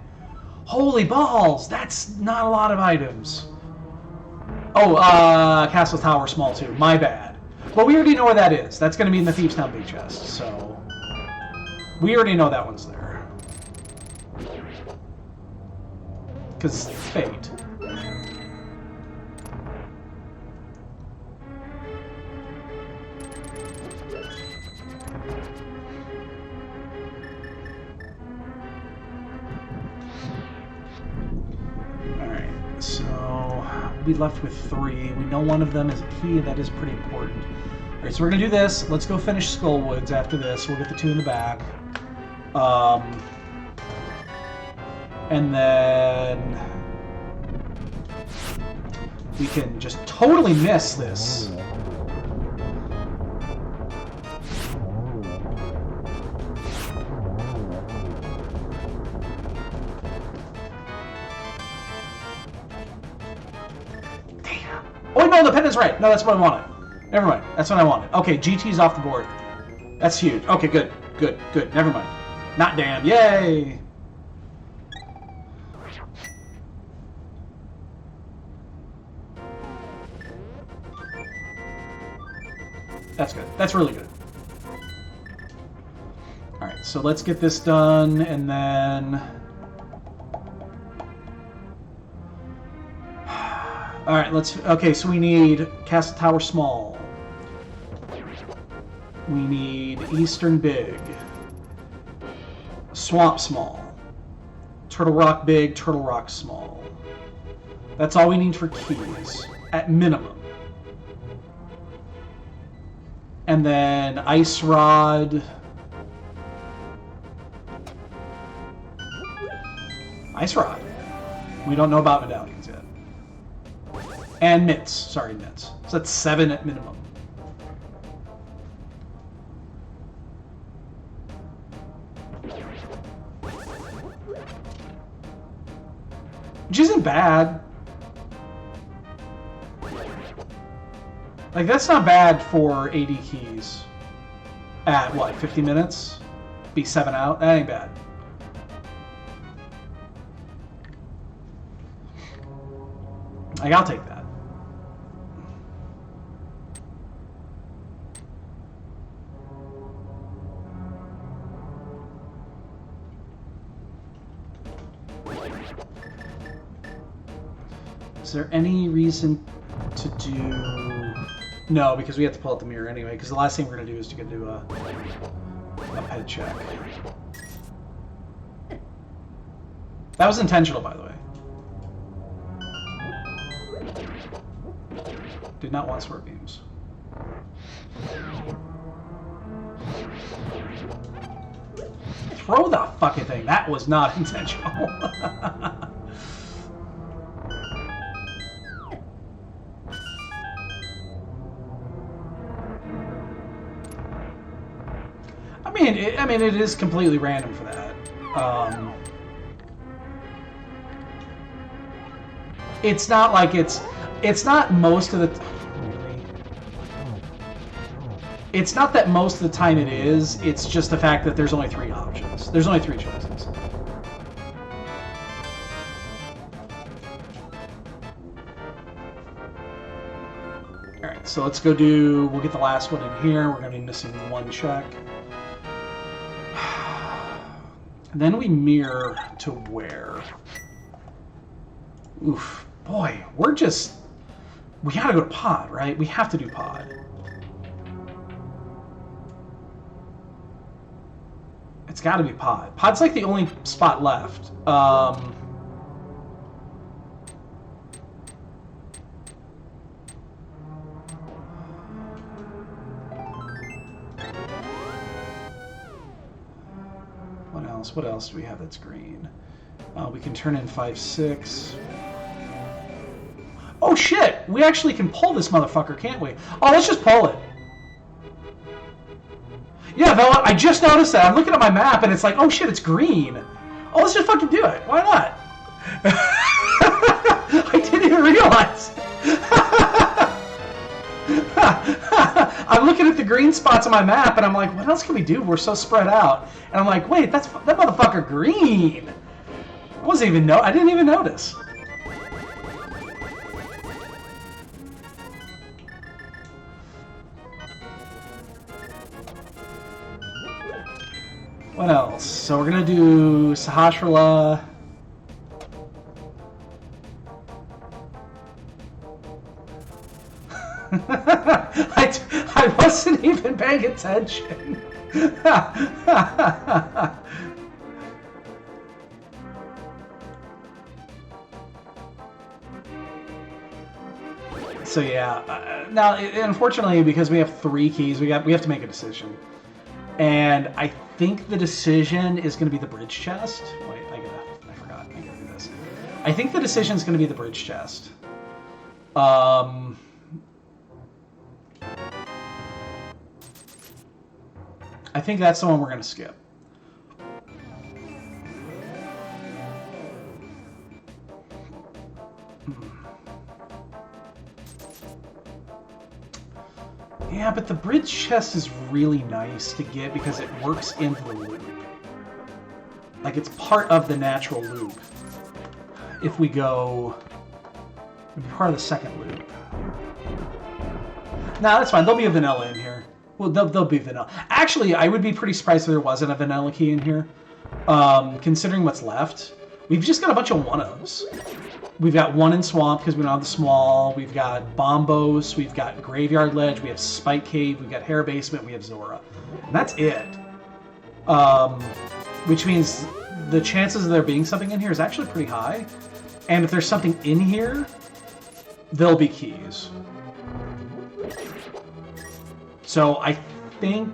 Holy balls, that's not a lot of items. Oh, Castle Tower small too, my bad. But we already know where that is. That's going to be in the Thieves' Town big chest, so... we already know that one's there. Because fate. Alright, so we'll be left with 3. We know one of them is a key. That is pretty important. Alright, so we're going to do this. Let's go finish Skullwoods after this. We'll get the 2 in the back. And then we can just totally miss this. Damn. Oh, no, the pendant's right. No, that's what I wanted. Never mind. That's what I wanted. Okay, GT's off the board. That's huge. Okay, good. Good, good. Never mind. Not damn. Yay! That's good. That's really good. Alright, so let's get this done, and then... Alright, let's... Okay, so we need Castle Tower small. We need Eastern big. Swamp small. Turtle Rock big, Turtle Rock small. That's all we need for keys, at minimum. And then Ice Rod. Ice Rod. We don't know about medallions yet. And mitts. Sorry, mitts. So that's 7 at minimum. Which isn't bad. Like, that's not bad for 80 keys. At, what, 50 minutes? Be 7 out? That ain't bad. Like, I'll take that. Is there any reason to do... No, because we have to pull out the mirror anyway, because the last thing we're going to do is to do a head check. That was intentional, by the way. Did not want sword beams. Throw the fucking thing. That was not intentional. I mean, it is completely random for that. It's not like it's not most of the. It's not that most of the time it is. It's just the fact that there's only 3 options. There's only 3 choices. All right, so let's go do. We'll get the last one in here. We're going to be missing 1 check. And then we mirror to where? Oof. Boy, we're just... We gotta go to pod, right? We have to do pod. It's gotta be pod. Pod's like the only spot left. What else do we have that's green? We can turn in 5, 6. Oh shit! We actually can pull this motherfucker, can't we? Oh, let's just pull it. Yeah, Vela, I just noticed that. I'm looking at my map and it's like, oh shit, it's green. Oh, let's just fucking do it. Why not? I didn't even realize. I'm looking at the green spots on my map and I'm like, what else can we do? We're so spread out. And I'm like, wait, that motherfucker green. I didn't even notice. What else? So we're gonna do Sahasrara. I wasn't even paying attention. So yeah, now unfortunately, because we have 3 keys, we have to make a decision, and I think the decision is going to be the bridge chest. Wait, I forgot. I gotta do this. I think the decision is going to be the bridge chest. I think that's the one we're going to skip. Yeah, but the bridge chest is really nice to get because it works into the loop. Like, it's part of the natural loop. If we go... It'd be part of the second loop. Nah, that's fine. There'll be a vanilla in here. Well, there'll be vanilla. Actually, I would be pretty surprised if there wasn't a vanilla key in here. Considering what's left. We've just got a bunch of 1-ofs. We've got 1 in Swamp because we don't have the small. We've got Bombos. We've got Graveyard Ledge. We have Spike Cave. We've got Hair Basement. We have Zora. And that's it. Which means the chances of there being something in here is actually pretty high. And if there's something in here, there'll be keys. So I think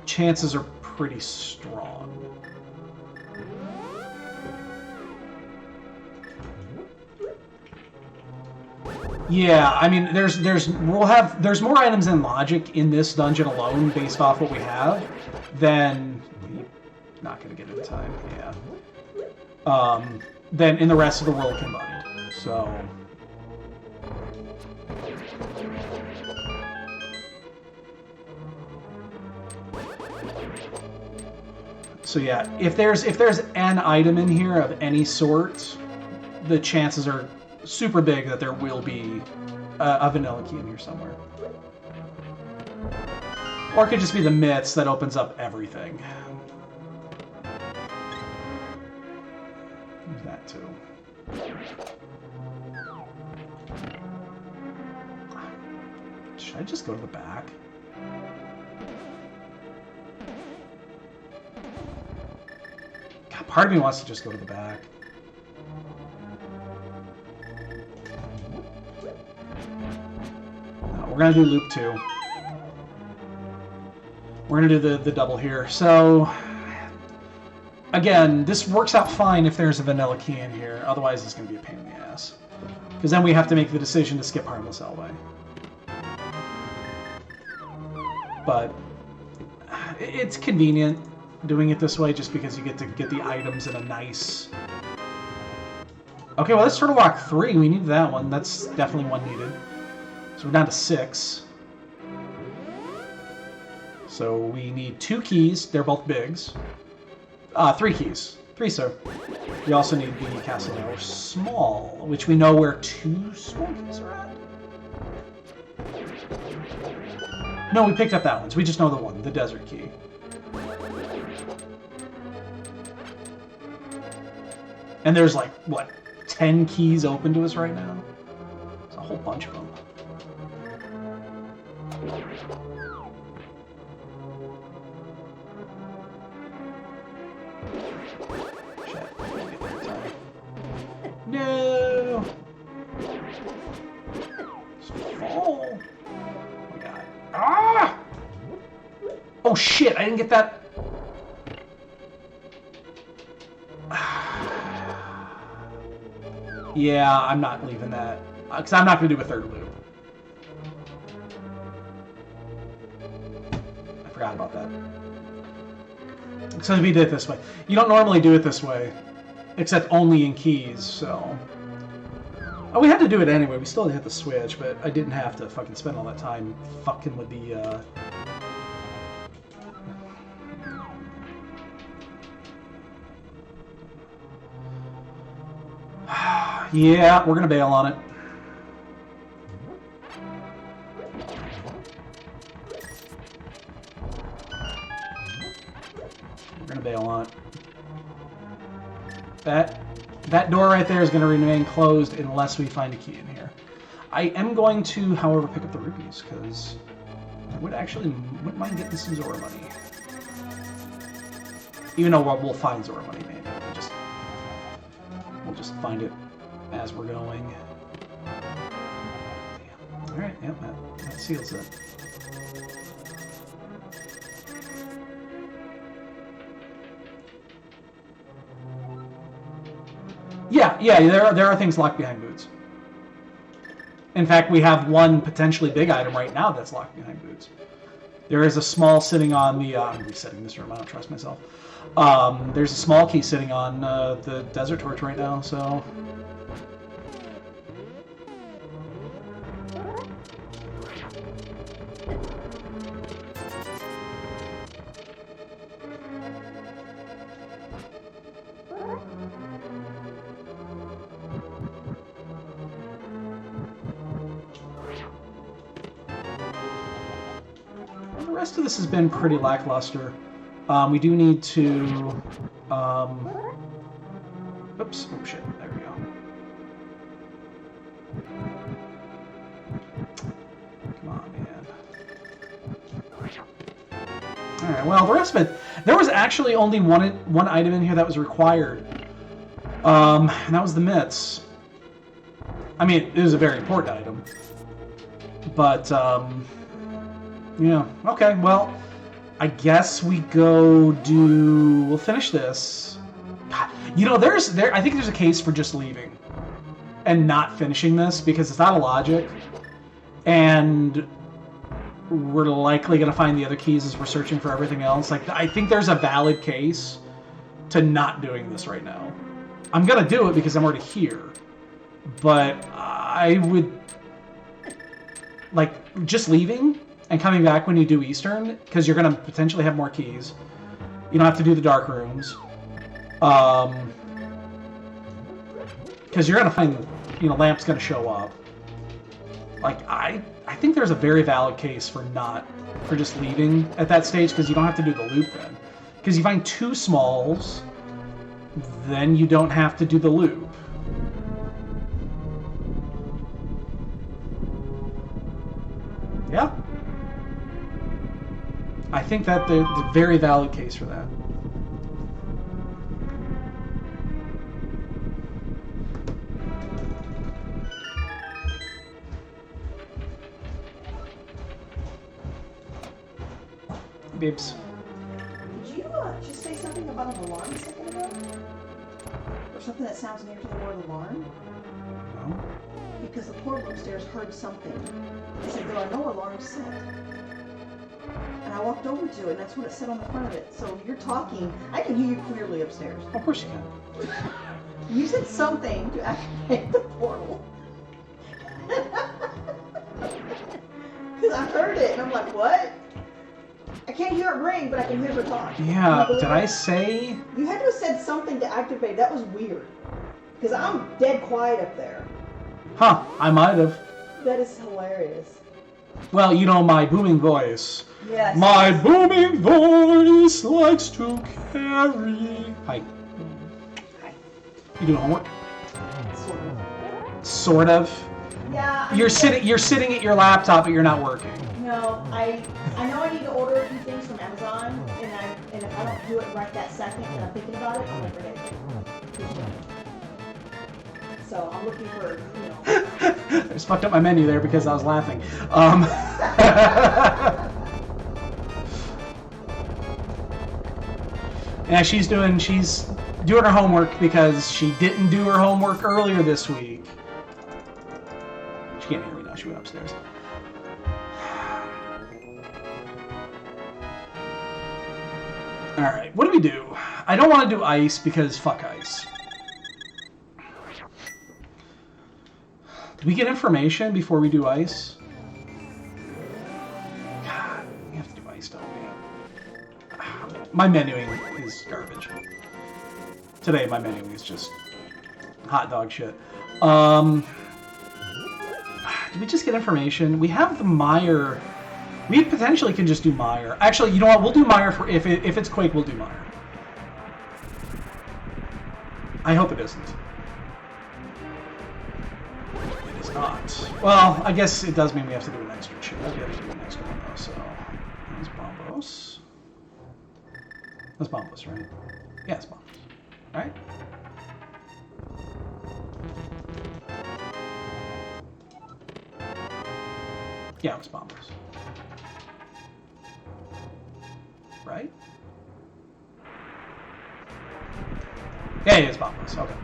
chances are pretty strong. Yeah, I mean, there's more items and logic in this dungeon alone based off what we have than not gonna get it in time. Yeah. Than in the rest of the world combined. So yeah, if there's an item in here of any sort, the chances are super big that there will be a vanilla key in here somewhere. Or it could just be the myths that opens up everything. There's that too. Should I just go to the back? God, part of me wants to just go to the back. We're gonna do loop 2. We're gonna do the double here. So again, this works out fine if there's a vanilla key in here. Otherwise, it's gonna be a pain in the ass. Because then we have to make the decision to skip Harmless Elway. But it's convenient doing it this way, just because you get to get the items in a nice. Okay, well, let's Turtle Rock 3. We need that one. That's definitely one needed. So we're down to 6. So we need 2 keys. They're both bigs. 3 keys. 3, sir. We also need the Castle Tower Small, which we know where 2 small keys are at. No, we picked up that one, so we just know the one, the Desert Key. And there's like, what, 10 keys open to us right now? There's a whole bunch of them. No! Fall! Oh my god. Ah! Oh shit, I didn't get that. Yeah, I'm not leaving that. Because I'm not going to do a third loop. I forgot about that. So we did it this way. You don't normally do it this way, except only in keys, so... Oh, we had to do it anyway. We still had to switch, but I didn't have to fucking spend all that time fucking with the, Yeah, we're gonna bail on it. We're gonna bail on it. That door right there is going to remain closed unless we find a key in here. I am going to, however, pick up the rupees, because I wouldn't mind getting some Zora money. Even though we'll find Zora money, maybe. We'll just find it as we're going. Alright, yep, that seals it. Yeah, there are things locked behind boots. In fact, we have one potentially big item right now that's locked behind boots. There is a small sitting on the... I'm resetting this room, I don't trust myself. There's a small key sitting on the desert torch right now, so... The rest of this has been pretty lackluster. We do need to... Oops, oh shit, there we go. Come on, man. Alright, well, the rest of it... There was actually only one item in here that was required. And that was the mitts. I mean, it was a very important item. But, yeah, okay, well, I guess we go do... We'll finish this. God, you know, I think there's a case for just leaving and not finishing this because it's out of logic. And we're likely going to find the other keys as we're searching for everything else. Like, I think there's a valid case to not doing this right now. I'm going to do it because I'm already here. But I would... Like, just leaving... and coming back when you do Eastern, because you're going to potentially have more keys. You don't have to do the dark rooms. Because you're going to find, you know, Lamp's going to show up. Like, I think there's a very valid case for just leaving at that stage, because you don't have to do the loop then. Because you find 2 smalls, then you don't have to do the loop. Yeah. I think that there's a very valid case for that. Bibs. Did you just say something about an alarm a second ago? Or something that sounds near to the word alarm? No. Because the portal upstairs heard something. They said there are no alarms set. And I walked over to it, and that's what it said on the front of it. So you're talking. I can hear you clearly upstairs. Of course you can. You said something to activate the portal. Because I heard it, and I'm like, what? I can't hear it ring, but I can hear her talk. Yeah, did I say? You had to have said something to activate. That was weird. Because I'm dead quiet up there. Huh, I might have. That is hilarious. Well, you know my booming voice. Yes. My booming voice likes to carry. Hi. Hi. You doing homework? Sort of. Sort of. Yeah. You're sitting at your laptop, but you're not working. No, I know I need to order a few things from Amazon, and if I don't do it right that second, and I'm thinking about it, I'll never get it. So I'm looking for, you know. I just fucked up my menu there because I was laughing. Yeah, she's doing her homework because she didn't do her homework earlier this week. can't hear me now. She went upstairs. Alright, what do we do? I don't want to do ice because fuck ice. Do we get information before we do ice? God, we have to do ice, don't we? My menuing is garbage. Today, my menuing is just hot dog shit. Do we just get information? We have the Mire. We potentially can just do Mire. Actually, you know what? We'll do Mire for if it's Quake. We'll do Mire. I hope it isn't. It is not. Well, I guess it does mean we have to do an extra chip. We have to do an extra one though. So that's Bombos. That's Bombos, right? Yeah, it's Bombos. Right? Yeah, it was Bombos. Right? Yeah, it's Bombos. Okay.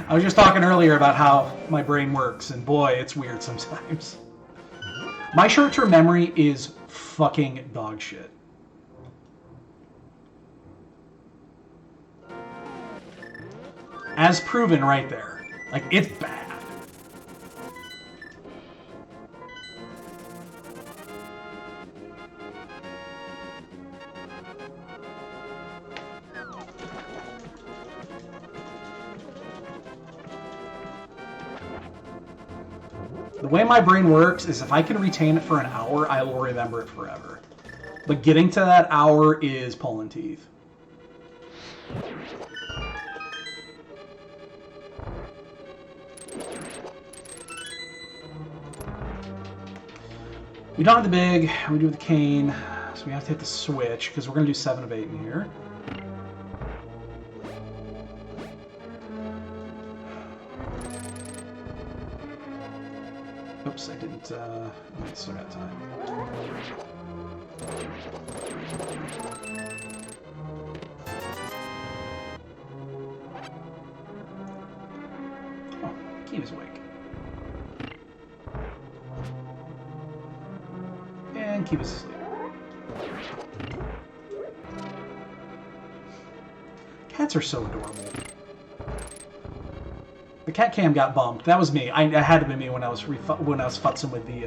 I was just talking earlier about how my brain works, and boy, it's weird sometimes. My short-term memory is fucking dog shit. As proven right there. Like, it's bad. The way my brain works is if I can retain it for an hour, I will remember it forever. But getting to that hour is pulling teeth. We don't have the big, we do the cane, so we have to hit the switch, because we're going to do 7 of 8 in here. Oops, I didn't, I still got time. Oh, he was awake. And keep us asleep. Cats are so adorable. The cat cam got bumped. That was me. I had to be me when I was futzing with the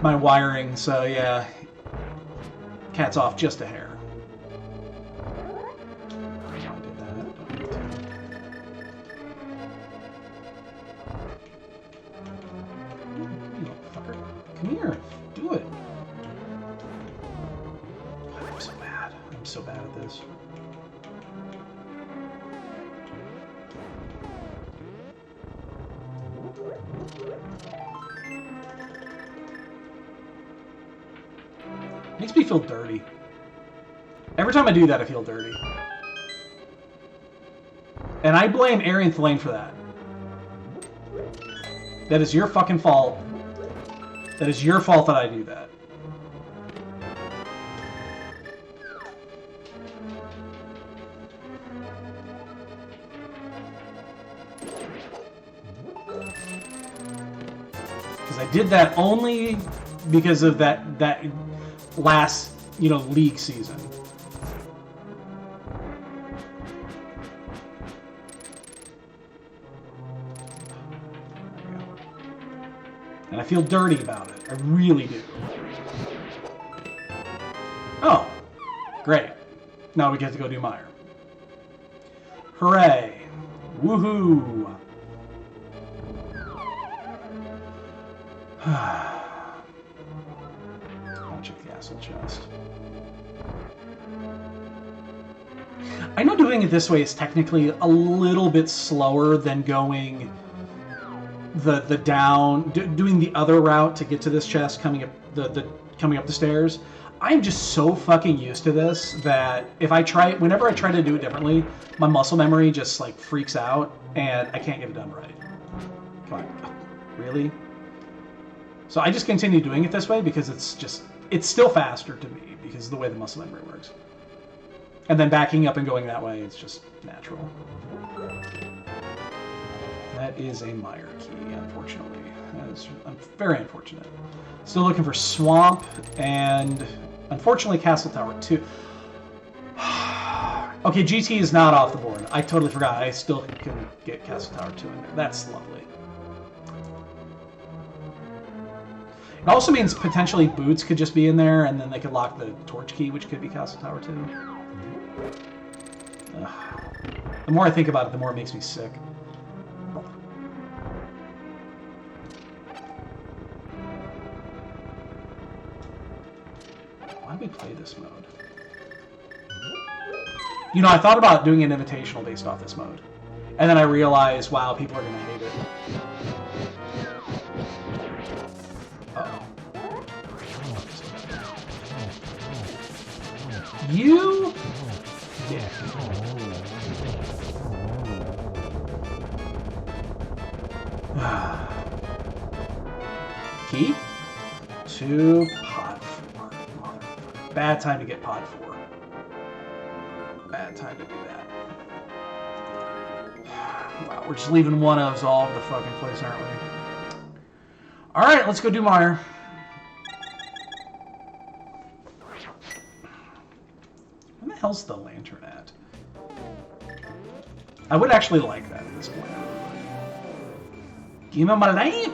my wiring. So yeah, cat's off just a hair. Come here, do it. I'm so bad. I'm so bad at this. Makes me feel dirty. Every time I do that, I feel dirty. And I blame Arian Lane for that. That is your fucking fault. That is your fault that I do that. Because I did that only because of that last, league season. And I feel dirty about it. I really do. Oh, great. Now we get to go do Mire. Hooray. Woohoo. I'll check the asshole chest. I know doing it this way is technically a little bit slower than going the down, doing the other route to get to this chest, coming up coming up the stairs. I'm just so fucking used to this that whenever I try to do it differently, my muscle memory just like freaks out and I can't get it done right. Come on, really? So I just continue doing it this way because it's still faster to me because of the way the muscle memory works. And then backing up and going that way, it's just natural. That is a mire key, unfortunately. That is very unfortunate. Still looking for Swamp, and unfortunately Castle Tower 2. Okay, GT is not off the board. I totally forgot. I still can get Castle Tower 2 in there. That's lovely. It also means potentially Boots could just be in there, and then they could lock the Torch Key, which could be Castle Tower 2. Ugh. The more I think about it, the more it makes me sick. Why did we play this mode? You know, I thought about doing an invitational based off this mode. And then I realized, wow, people are going to hate it. Uh-oh. You... Yeah. Key? To pod 4. Bad time to get pod 4. Bad time to do that. Wow, we're just leaving one ofs all over the fucking place, aren't we? Alright, let's go do Mire. Where the hell's the lantern at? I would actually like that at this point. Give me my lamp!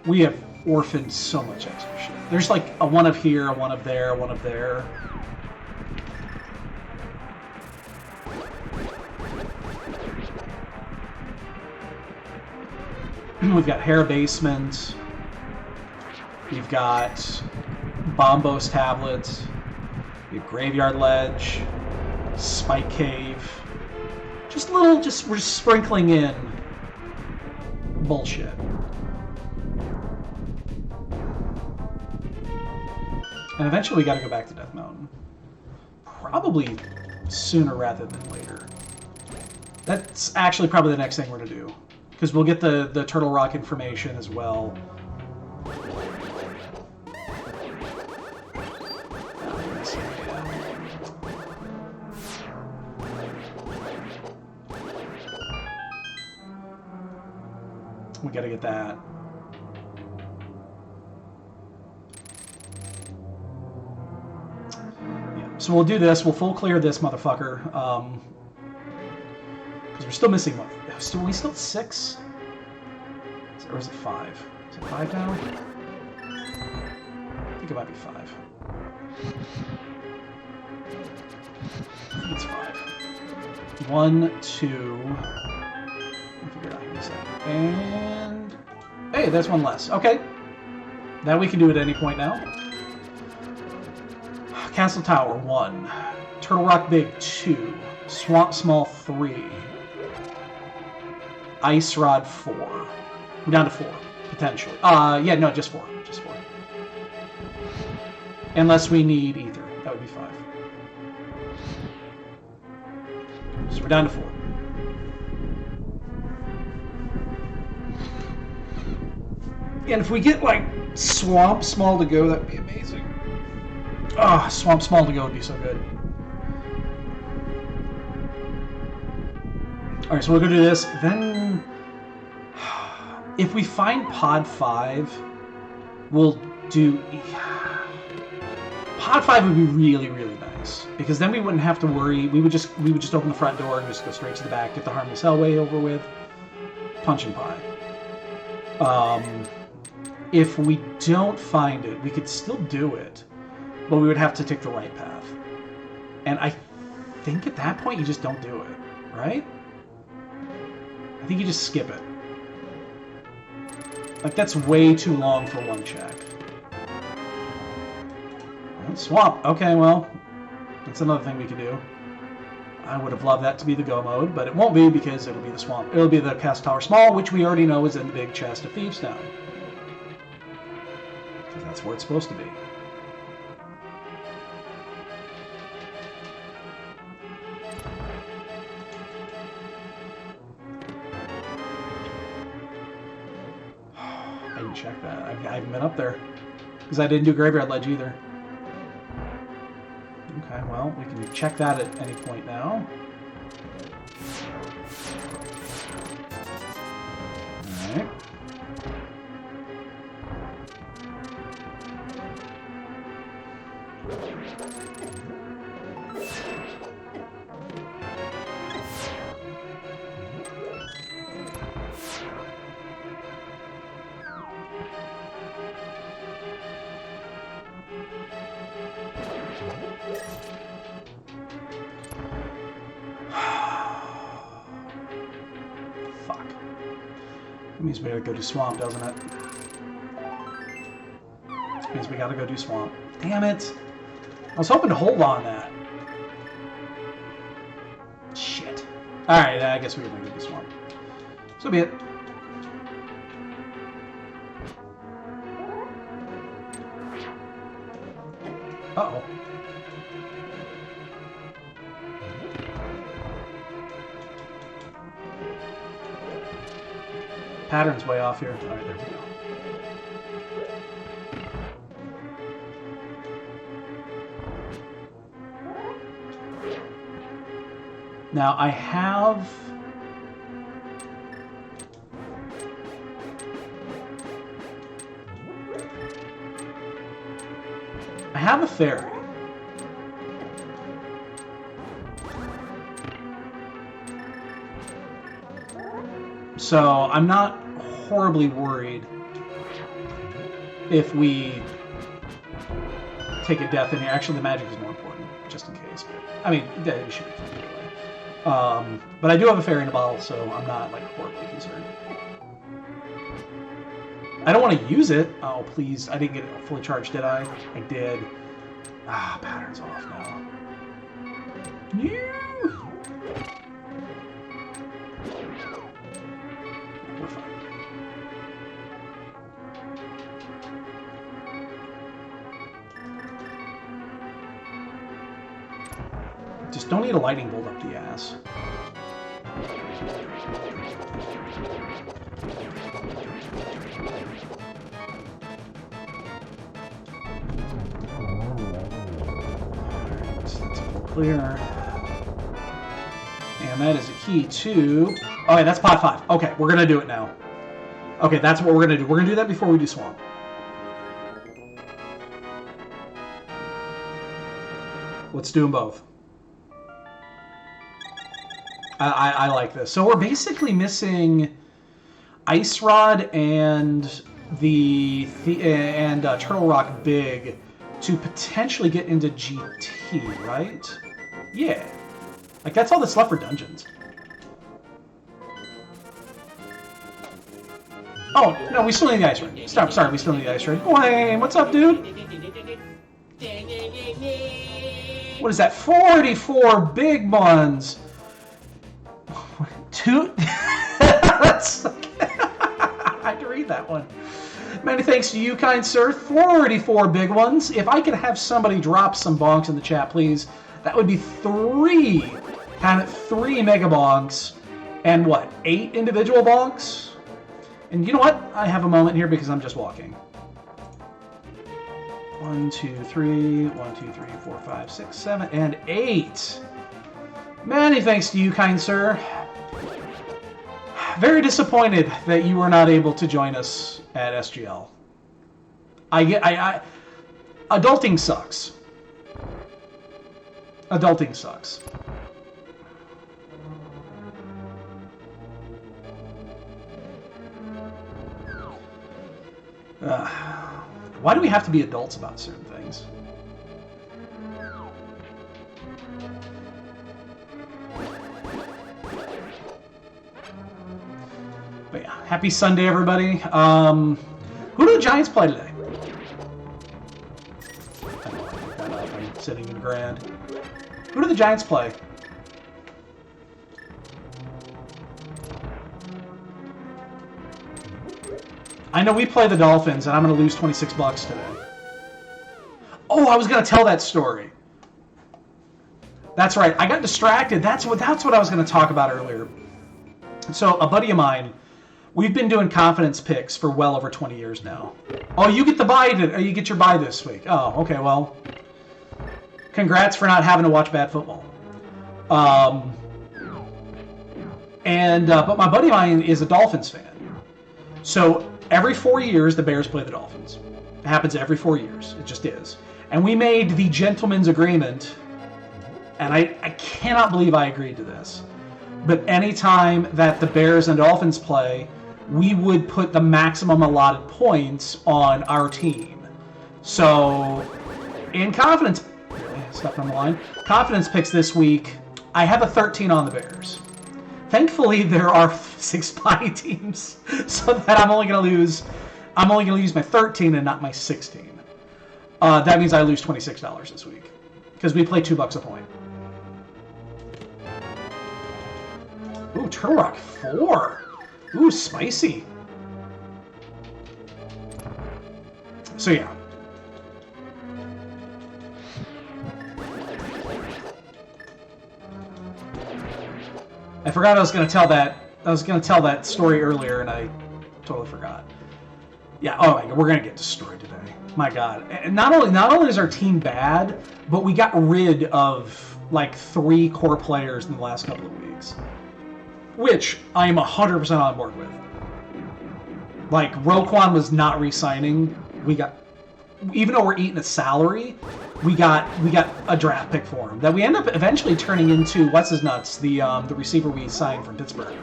We have orphaned so much extra shit. There's like a one of here, a one of there, a one of there. We've got Hair Basement. We've got Bombos Tablets. We have Graveyard Ledge. Spike Cave. Just little, we're just sprinkling in bullshit. And eventually we gotta go back to Death Mountain. Probably sooner rather than later. That's actually probably the next thing we're gonna do. Because we'll get the Turtle Rock information as well. We gotta get that. So we'll do this. We'll full clear this motherfucker. Because we're still missing one. Are we still at 6? Or is it 5? Is it 5 now? I think it might be 5. I think it's 5. 1, 2. I'll figure it out here in a second. And hey, there's one less. Okay. That we can do at any point now. Castle Tower 1, Turtle Rock Big 2, Swamp Small 3, Ice Rod 4. We're down to 4, potentially. Yeah, no, just 4. Just 4. Unless we need Ether. That would be 5. So we're down to 4. And if we get, like, Swamp Small to go, that would be amazing. Ah, Swamp Small to go would be so good. Alright, so we'll go do this. Then, if we find Pod 5, we'll do... Pod 5 would be really, really nice. Because then we wouldn't have to worry. We would just open the front door and just go straight to the back, get the Harmless Hellway over with. Punch and pie. If we don't find it, we could still do it. But we would have to take the right path. And I think at that point you just don't do it, right? I think you just skip it. Like, that's way too long for one check. Swamp. Okay, well, that's another thing we could do. I would have loved that to be the go mode, but it won't be because it'll be the Swamp. It'll be the Castle Tower Small, which we already know is in the big chest of Thieves Town. Because that's where it's supposed to be. didn't check that. I haven't been up there. Because I didn't do Graveyard Ledge either. Okay, well, we can check that at any point now. Alright. Fuck. That means we gotta go do Swamp, doesn't it? That means we gotta go do Swamp. Damn it! I was hoping to hold on that. Shit. Alright, I guess we're gonna go do Swamp. So be it. Uh-oh. Pattern's way off here. Alright, there we go. Now, I have... a fairy. So, I'm not horribly worried if we take a death in here. Actually, the magic is more important, just in case. But, I mean, it should be fun anyway. But I do have a fairy in a bottle, so I'm not, like, horribly concerned. I don't want to use it. Oh, please. I didn't get it fully charged, did I? I did. Ah, pattern's off now. We're fine. Just don't need a lightning bolt up the ass. Clear. And that is a key to... Okay, that's pot 5. Okay, we're going to do it now. Okay, that's what we're going to do. We're going to do that before we do Swamp. Let's do them both. I like this. So we're basically missing Ice Rod and Turtle Rock Big to potentially get into GT, right? Yeah. Like, that's all that's left for dungeons. Oh, no, we still need the ice ring. Sorry, we still need the ice ring. Oh, hey, what's up, dude? What is that? 44 big ones. Two? That's... I had to read that one. Many thanks to you, kind sir. 44 big ones. If I could have somebody drop some bonks in the chat, please. That would be 3. Kind of 3 mega bonks. And what? 8 individual bonks? And you know what? I have a moment here because I'm just walking. 1, 2, 3. 1, 2, 3, 4, 5, 6, 7, and 8. Many thanks to you, kind sir. Very disappointed that you were not able to join us at SGL. Adulting sucks. Adulting sucks. Why do we have to be adults about certain things? But yeah, happy Sunday, everybody. Who do the Giants play today? I'm sitting in Grand. Who do the Giants play? I know we play the Dolphins, and I'm going to lose $26 today. Oh, I was going to tell that story. That's right. I got distracted. That's what I was going to talk about earlier. So a buddy of mine We've been doing confidence picks for well over 20 years now. Oh, you get the bye. You get your bye this week. Oh, okay. Well, congrats for not having to watch bad football. But my buddy of mine is a Dolphins fan. So every 4 years, the Bears play the Dolphins. It happens every 4 years. It just is. And we made the gentleman's agreement, and I cannot believe I agreed to this. But anytime that the Bears and Dolphins play, we would put the maximum allotted points on our team. So, in confidence, stuff on the line. Confidence picks this week, I have a 13 on the Bears. Thankfully, there are 6 bye teams, so that I'm only going to use my 13 and not my 16. That means I lose $26 this week because we play $2 a point. Ooh, Turtle Rock 4. Ooh, spicy. So yeah. I forgot I was going to tell that. I was going to tell that story earlier, and I totally forgot. Yeah. Oh my God, we're going to get destroyed today. My God. And not only is our team bad, but we got rid of like 3 core players in the last couple of weeks. Which I am 100% on board with. Like, Roquan was not re-signing. Even though we're eating a salary, we got a draft pick for him that we end up eventually turning into what's his nuts, the receiver we signed from Pittsburgh,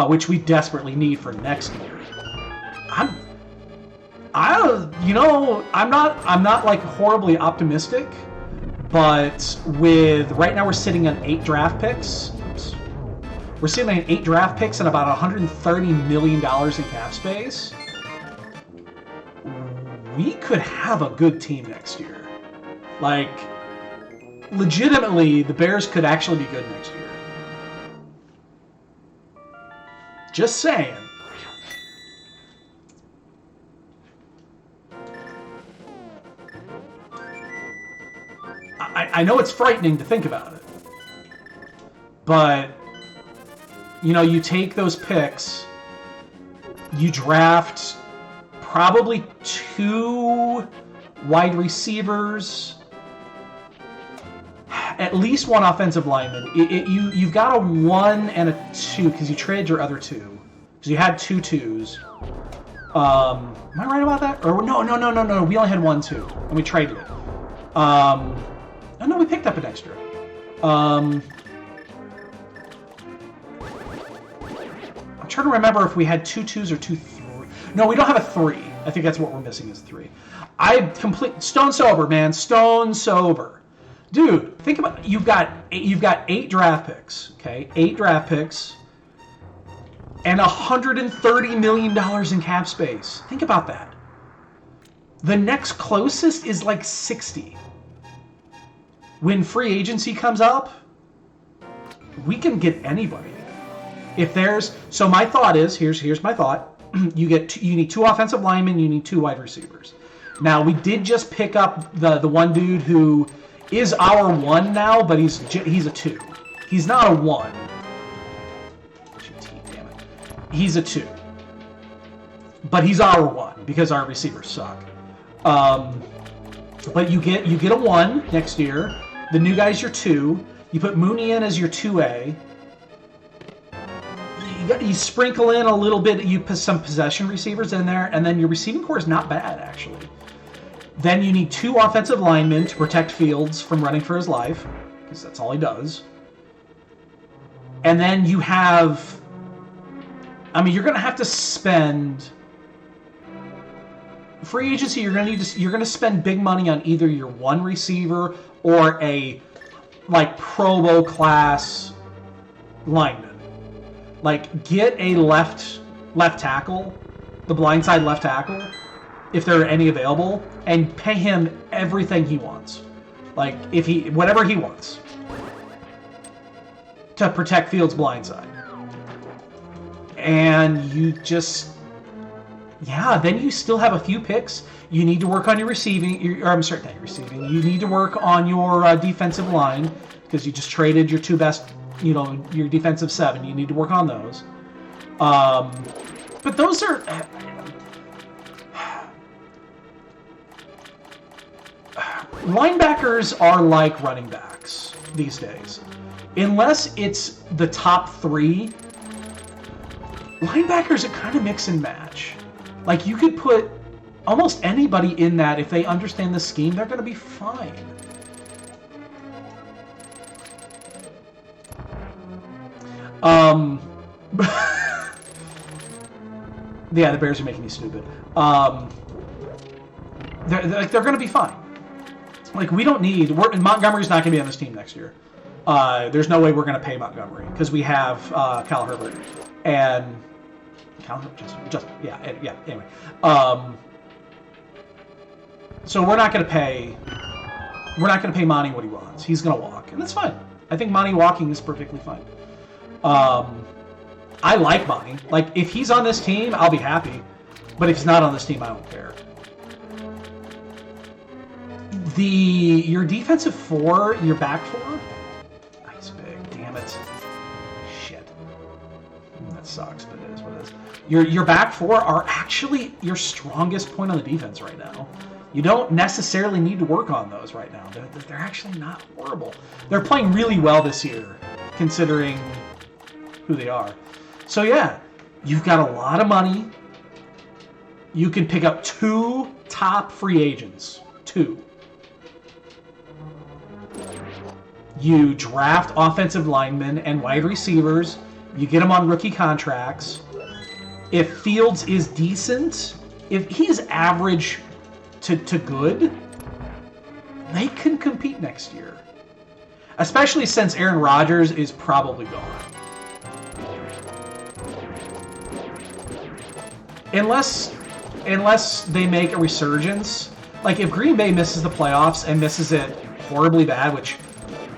which we desperately need for next year. I'm not like horribly optimistic, but with right now we're sitting on 8 draft picks. We're sitting at 8 draft picks and about $130 million in cap space. We could have a good team next year. Like, legitimately, the Bears could actually be good next year. Just saying. I know it's frightening to think about it. But you take those picks, you draft probably 2 wide receivers, at least 1 offensive lineman. You've got a 1 and a 2 because you traded your other 2. Because you had 2 2s. Am I right about that? Or no. We only had 1 2, and we traded it. Oh no, we picked up an extra. I'm trying to remember if we had 2 2s or 2 3. No, we don't have a 3. I think that's what we're missing is 3. Stone sober, man. Stone sober. Dude, think about it. You've got 8 draft picks, okay? 8 draft picks and $130 million in cap space. Think about that. The next closest is like 60. When free agency comes up, we can get anybody. So my thought is, here's my thought. You need 2 offensive linemen, you need 2 wide receivers. Now, we did just pick up the one dude who is our 1 now, but he's a 2. He's not a 1. Damn it. He's a 2. But he's our 1 because our receivers suck. But you get a 1 next year. The new guy's your 2. You put Mooney in as your 2A. You sprinkle in a little bit, you put some possession receivers in there, and then your receiving core is not bad, actually. Then you need 2 offensive linemen to protect Fields from running for his life, because that's all he does. And then you have... you're going to have to spend... Free agency, you're going to spend big money on either your 1 receiver or a, Pro Bowl class lineman. Get a left tackle, the blindside left tackle, if there are any available, and pay him everything he wants. Whatever he wants. To protect Fields' blindside. And you just... Yeah, then you still have a few picks. You need to work on your receiving... You need to work on your defensive line, because you just traded your 2 best... your defensive 7. You need to work on those. But those are... linebackers are like running backs these days. Unless it's the top 3, linebackers are kind of mix and match. Like, you could put almost anybody in that. If they understand the scheme, they're going to be fine. Yeah, the Bears are making me stupid. They're going to be fine. Like, we don't need... Montgomery's not going to be on this team next year. There's no way we're going to pay Montgomery because we have Kyle Herbert and anyway. So we're not going to pay Monty what he wants. He's going to walk, and that's fine. I think Monty walking is perfectly fine. I like Monty. Like, if he's on this team, I'll be happy. But if he's not on this team, I don't care. Your defensive 4, your back 4. Nice big, damn it. Shit. That sucks, but it is what it is. Your back 4 are actually your strongest point on the defense right now. You don't necessarily need to work on those right now. They're actually not horrible. They're playing really well this year, considering who they are. So yeah, you've got a lot of money. You can pick up 2 top free agents. 2. You draft offensive linemen and wide receivers. You get them on rookie contracts. If Fields is decent, if he's average to good, they can compete next year. Especially since Aaron Rodgers is probably gone. Unless they make a resurgence. Like, if Green Bay misses the playoffs and misses it horribly bad, which...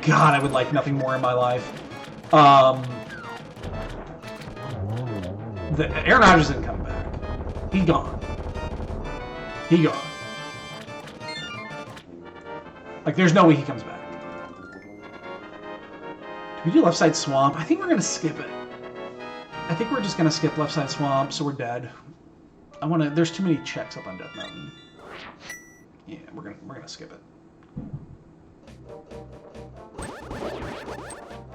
God, I would like nothing more in my life. Aaron Rodgers isn't coming back. He's gone. He gone. Like, there's no way he comes back. Do we do Left Side Swamp? I think we're going to skip it. I think we're just going to skip Left Side Swamp, so we're dead. There's too many checks up on Death Mountain. Yeah, we're gonna skip it.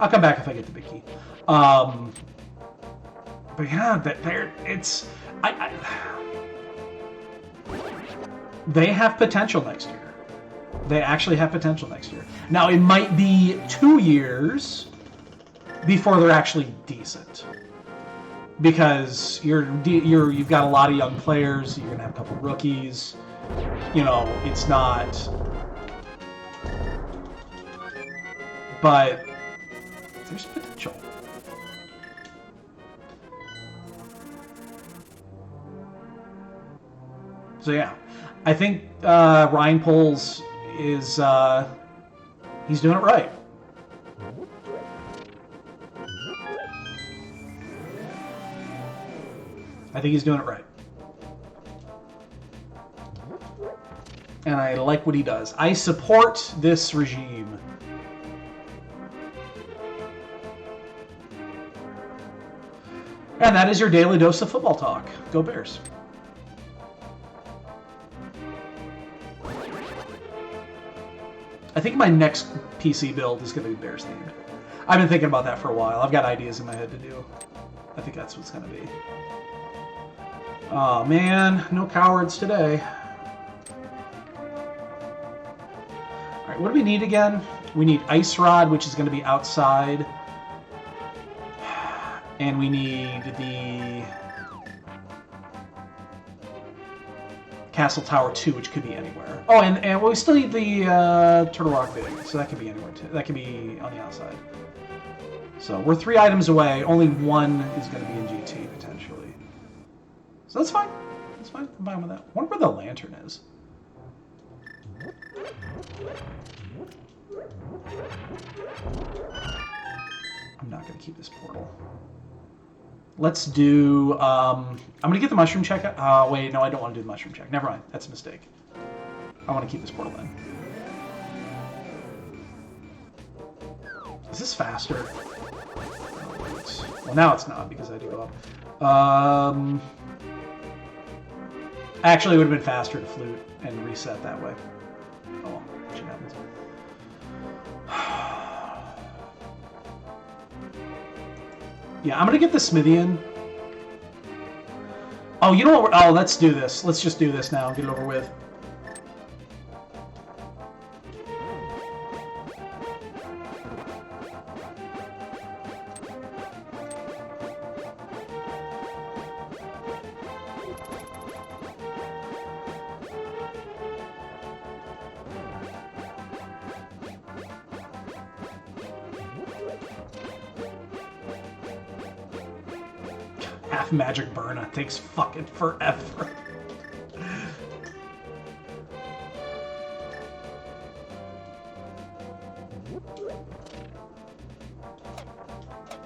I'll come back if I get the big key. But yeah, they have potential next year. They actually have potential next year. Now, it might be 2 years before they're actually decent. Because you've got a lot of young players, you're gonna have a couple rookies. You know, it's not. But there's potential. So yeah, I think Ryan Poles is he's doing it right. I think he's doing it right. And I like what he does. I support this regime. And that is your daily dose of football talk. Go Bears. I think my next PC build is going to be Bears themed. I've been thinking about that for a while. I've got ideas in my head to do. I think that's what's going to be. Oh man, no cowards today. Alright, what do we need again? We need Ice Rod, which is going to be outside. And we need the Castle Tower 2, which could be anywhere. Oh, and we still need the Turtle Rock Big, so that could be anywhere too. That could be on the outside. So we're 3 items away. Only 1 is going to be in GT, potentially. So that's fine. That's fine. I'm fine with that. I wonder where the lantern is. I'm not going to keep this portal. Let's do... I'm going to get the mushroom check. Wait, no, I don't want to do the mushroom check. Never mind. That's a mistake. I want to keep this portal in. Is this faster? Well, now it's not because I do go up. Actually, it would have been faster to flute and reset that way. Oh, well, shit happens. Yeah, I'm gonna get the Smithian. Oh, you know what? Oh, let's do this. Let's just do this now and get it over with. Half magic burn. It takes fucking forever.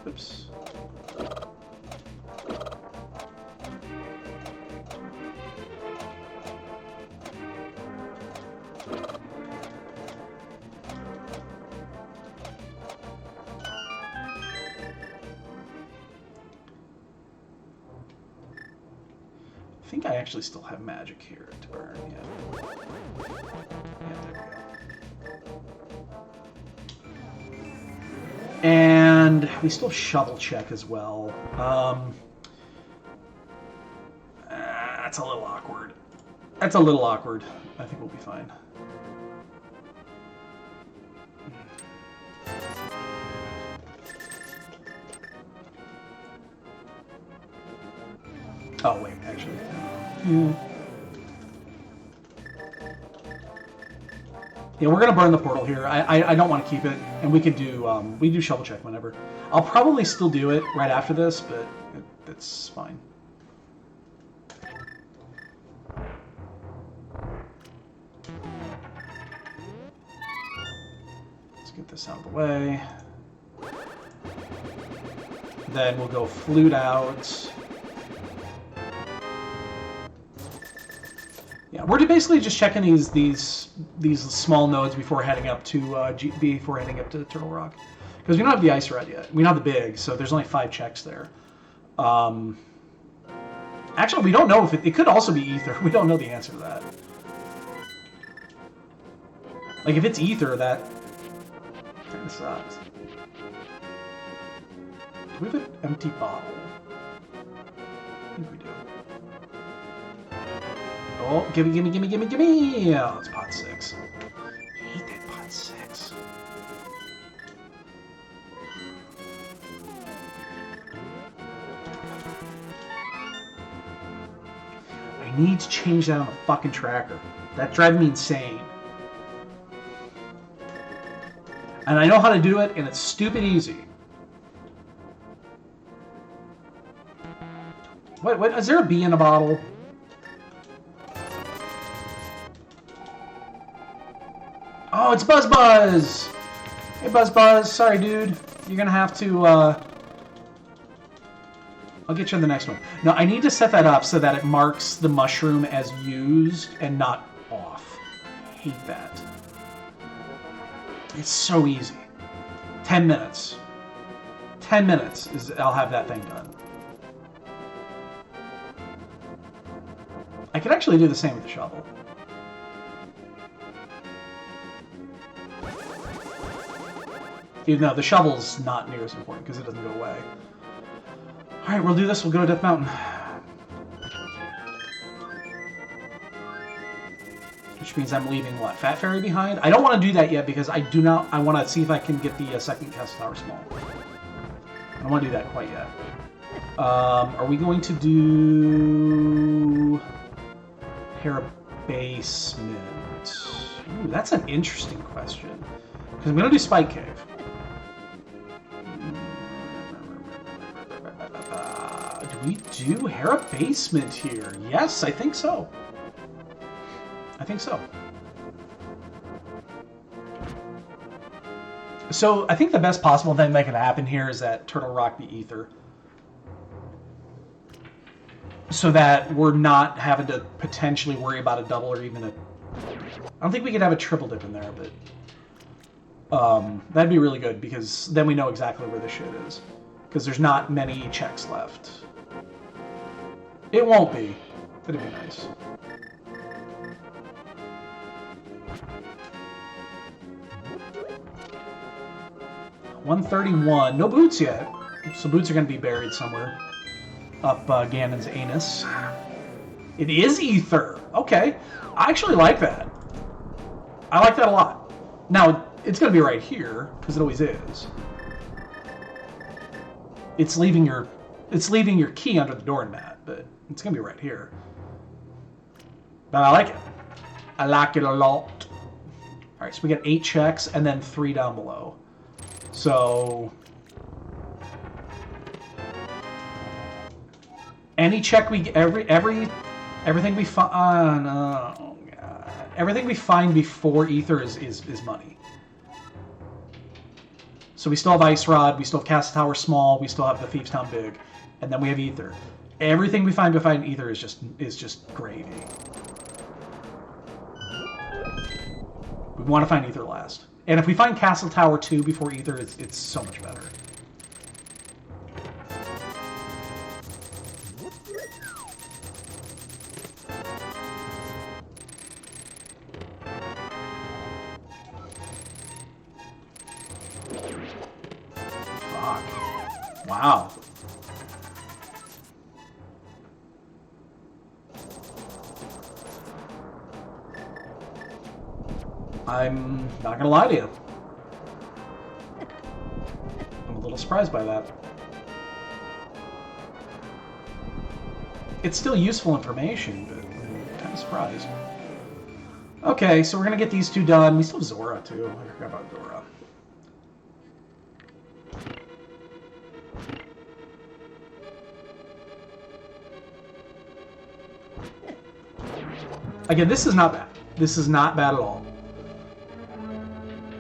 Oops. I think I actually still have magic here to burn. Yeah. Yeah, there we go. And we still have shovel check as well. That's a little awkward. That's a little awkward. I think we'll be fine. Oh wait, actually. Yeah, we're gonna burn the portal here. I don't want to keep it, and we could do we do shovel check whenever. I'll probably still do it right after this, but that's fine. Let's get this out of the way. Then we'll go flute out. Yeah, we're basically just checking these small nodes before heading up to Turtle Rock, because we don't have the ice red yet. We don't have the big, so there's only 5 checks there. Actually, we don't know if it could also be ether. We don't know the answer to that. Like if it's ether, that kind of sucks. Do we have an empty bottle? I think we do. Oh, gimme! Oh, it's pot 6. I hate that pot 6. I need to change that on the fucking tracker. That drives me insane. And I know how to do it, and it's stupid easy. What? Is there a bee in a bottle? Oh, it's Buzz Buzz! Hey, Buzz Buzz. Sorry, dude. You're gonna have to, I'll get you on the next one. No, I need to set that up so that it marks the mushroom as used and not off. I hate that. It's so easy. 10 minutes. 10 minutes is I'll have that thing done. I could actually do the same with the shovel. Even though the shovel's not near as important because it doesn't go away. Alright, we'll do this. We'll go to Death Mountain. Which means I'm leaving, what, Fat Fairy behind? I don't want to do that yet because I want to see if I can get the second Castle Tower small. I don't want to do that quite yet. Are we going to do... Hair Basement? Ooh, that's an interesting question. Because I'm going to do Spike Cave. Do we do Hera Basement here? Yes, I think so. I think so. So I think the best possible thing that could happen here is that Turtle Rock be ether. So that we're not having to potentially worry about a double or even a... I don't think we could have a triple dip in there, but... that'd be really good, because then we know exactly where the shit is. Because there's not many checks left. It won't be. That'd be nice. $131. No boots yet. So boots are going to be buried somewhere. Up Ganon's anus. It is ether. Okay. I actually like that. I like that a lot. Now, it's going to be right here, because it always is. It's leaving your key under the doormat, but it's going to be right here. But I like it. I like it a lot. Alright, so we got 8 checks, and then 3 down below. So... any check we... everything we find... oh, God. Everything we find before ether is money. So we still have Ice Rod, we still have Castle Tower Small, we still have the Thieves Town Big, and then we have ether. Everything we find behind ether is just gravy. We want to find ether last. And if we find Castle Tower 2 before ether, it's so much better. Fuck. Wow. I'm not gonna lie to you. I'm a little surprised by that. It's still useful information, but I'm kind of surprised. Okay, so we're gonna get these 2 done. We still have Zora too. I forgot about Zora. Again, this is not bad. This is not bad at all.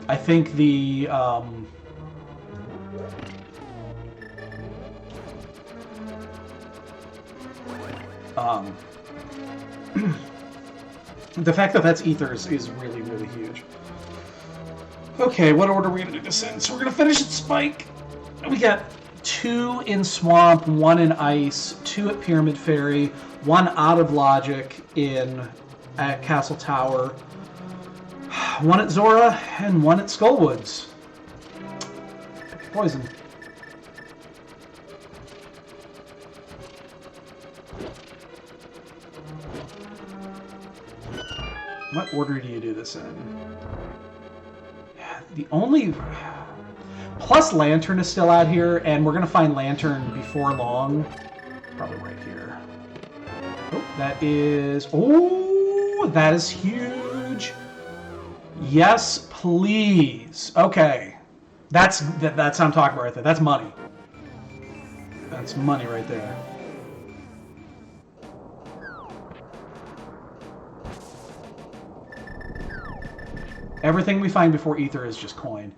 I think the the fact that that's ether is really, really huge. Okay, what order are we going to do this in? So we're going to finish at Spike. We got 2 in Swamp, 1 in Ice, 2 at Pyramid Fairy, 1 out of Logic at Castle Tower, 1 at Zora, and 1 at Skullwoods. Poison. What order do you do this in? The only... Plus Lantern is still out here, and we're going to find Lantern before long. Probably right here. Oh, that is... oh, that is huge. Yes, please. Okay. That's what I'm talking about right there. That's money. That's money right there. Everything we find before ether is just coin.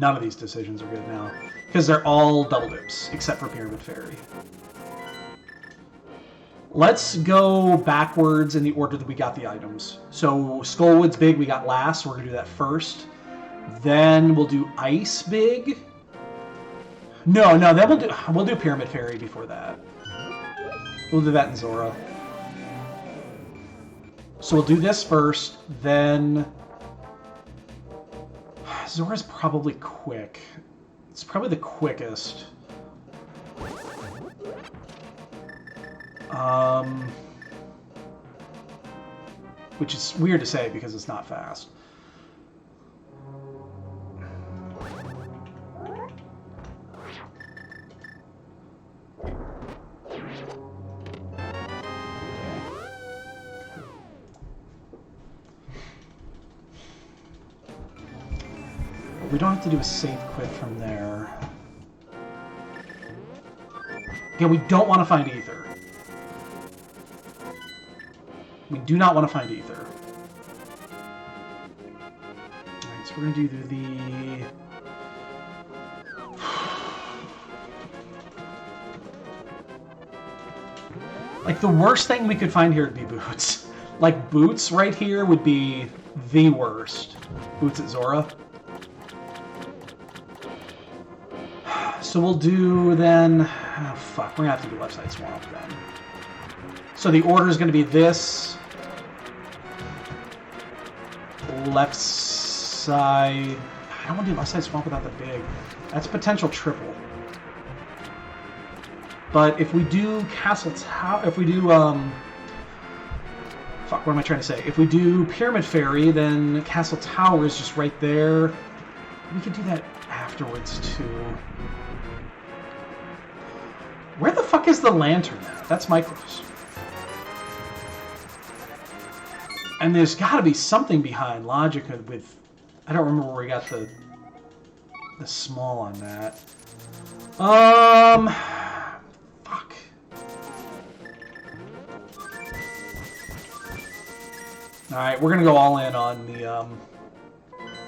None of these decisions are good now, because they're all double dips, except for Pyramid Fairy. Let's go backwards in the order that we got the items. So Skullwood's Big we got last, so we're going to do that first. Then we'll do Ice Big. No, then we'll do Pyramid Fairy before that. We'll do that in Zora. So we'll do this first, then... Zora's probably quick. It's probably the quickest. Which is weird to say because it's not fast. We don't have to do a save quit from there. Yeah, we don't want to find ether. We do not want to find ether. Alright, so we're going to do the... Like, the worst thing we could find here would be boots. Like, boots right here would be the worst. Boots at Zora. So we'll do then... Oh, fuck. We're going to have to do left side swamp then. So the order is going to be this. Left side... I don't want to do left side swamp without the big. That's potential triple. But if we do Castle Tower... If we do... Fuck, what am I trying to say? If we do Pyramid Fairy, then Castle Tower is just right there. We could do that afterwards, too. Where the fuck is the lantern at? That's my question. And there's got to be something behind logic with... I don't remember where we got the small on that. Fuck. Alright, we're going to go all in on the...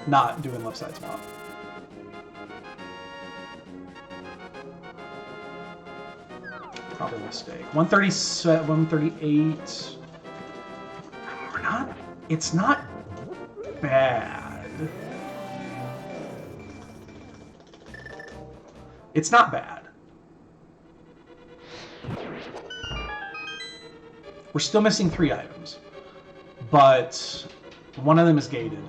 not doing left side swap. Probably a mistake. 137, 138. We're not... It's not bad. It's not bad. We're still missing 3 items. But one of them is gated.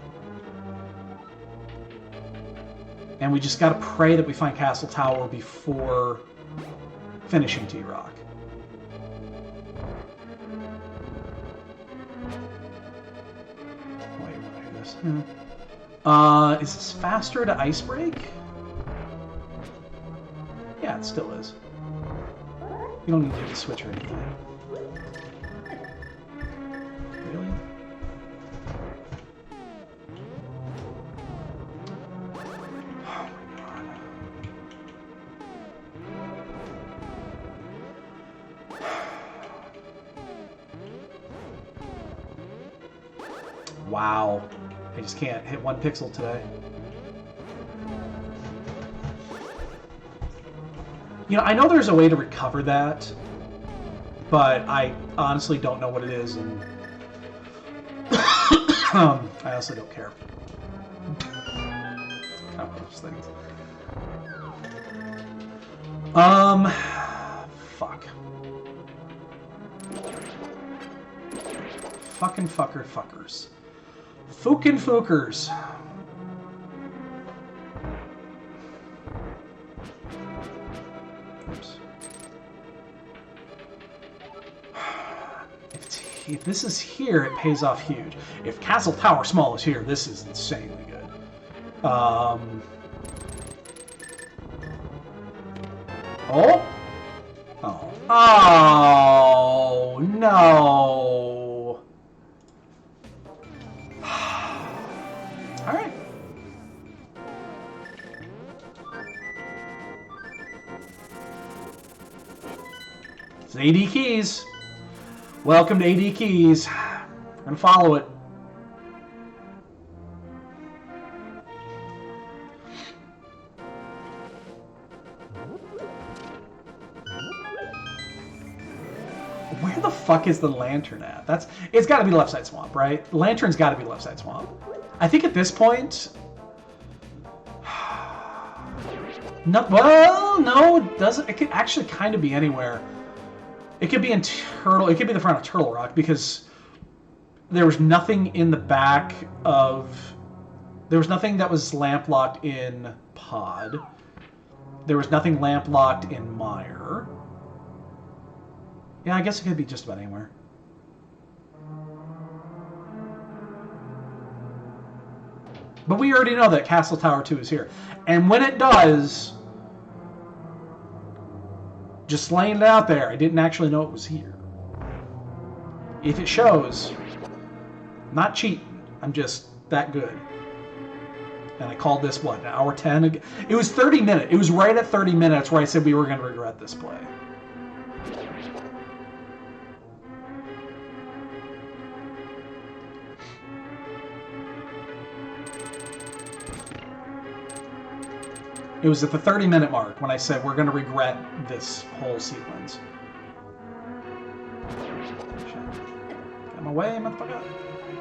And we just gotta pray that we find Castle Tower before finishing T-Rock. Wait, what is this? Is this faster to Ice Break? Yeah, it still is. You don't need to hit the switch or anything. Really? Oh my god. Wow. I just can't hit 1 pixel today. You know, I know there's a way to recover that, but I honestly don't know what it is, and I also don't care. Kind of those things. Fuck. Fucking fuckers. Fucking fookers. Oops. If this is here, it pays off huge. If Castle Tower Small is here, this is insanely good. Oh! Oh! Oh, no! Alright. It's AD Keys. Welcome to AD Keys. We're gonna follow it. Where the fuck is the lantern at? It's gotta be left side swamp, right? The lantern's gotta be left side swamp. I think at this point... No, well, no, it doesn't. It could actually kind of be anywhere. It could be in Turtle. It could be the front of Turtle Rock because there was nothing in the back of. There was nothing that was lamp locked in Pod. There was nothing lamp locked in Mire. Yeah, I guess it could be just about anywhere. But we already know that Castle Tower 2 is here, and when it does. Just laying it out there. I didn't actually know it was here. If it shows, I'm not cheating. I'm just that good. And I called this, what, an hour 10? It was 30 minutes. It was right at 30 minutes where I said we were going to regret this play. It was at the 30-minute mark when I said we're going to regret this whole sequence. Get my way, motherfucker.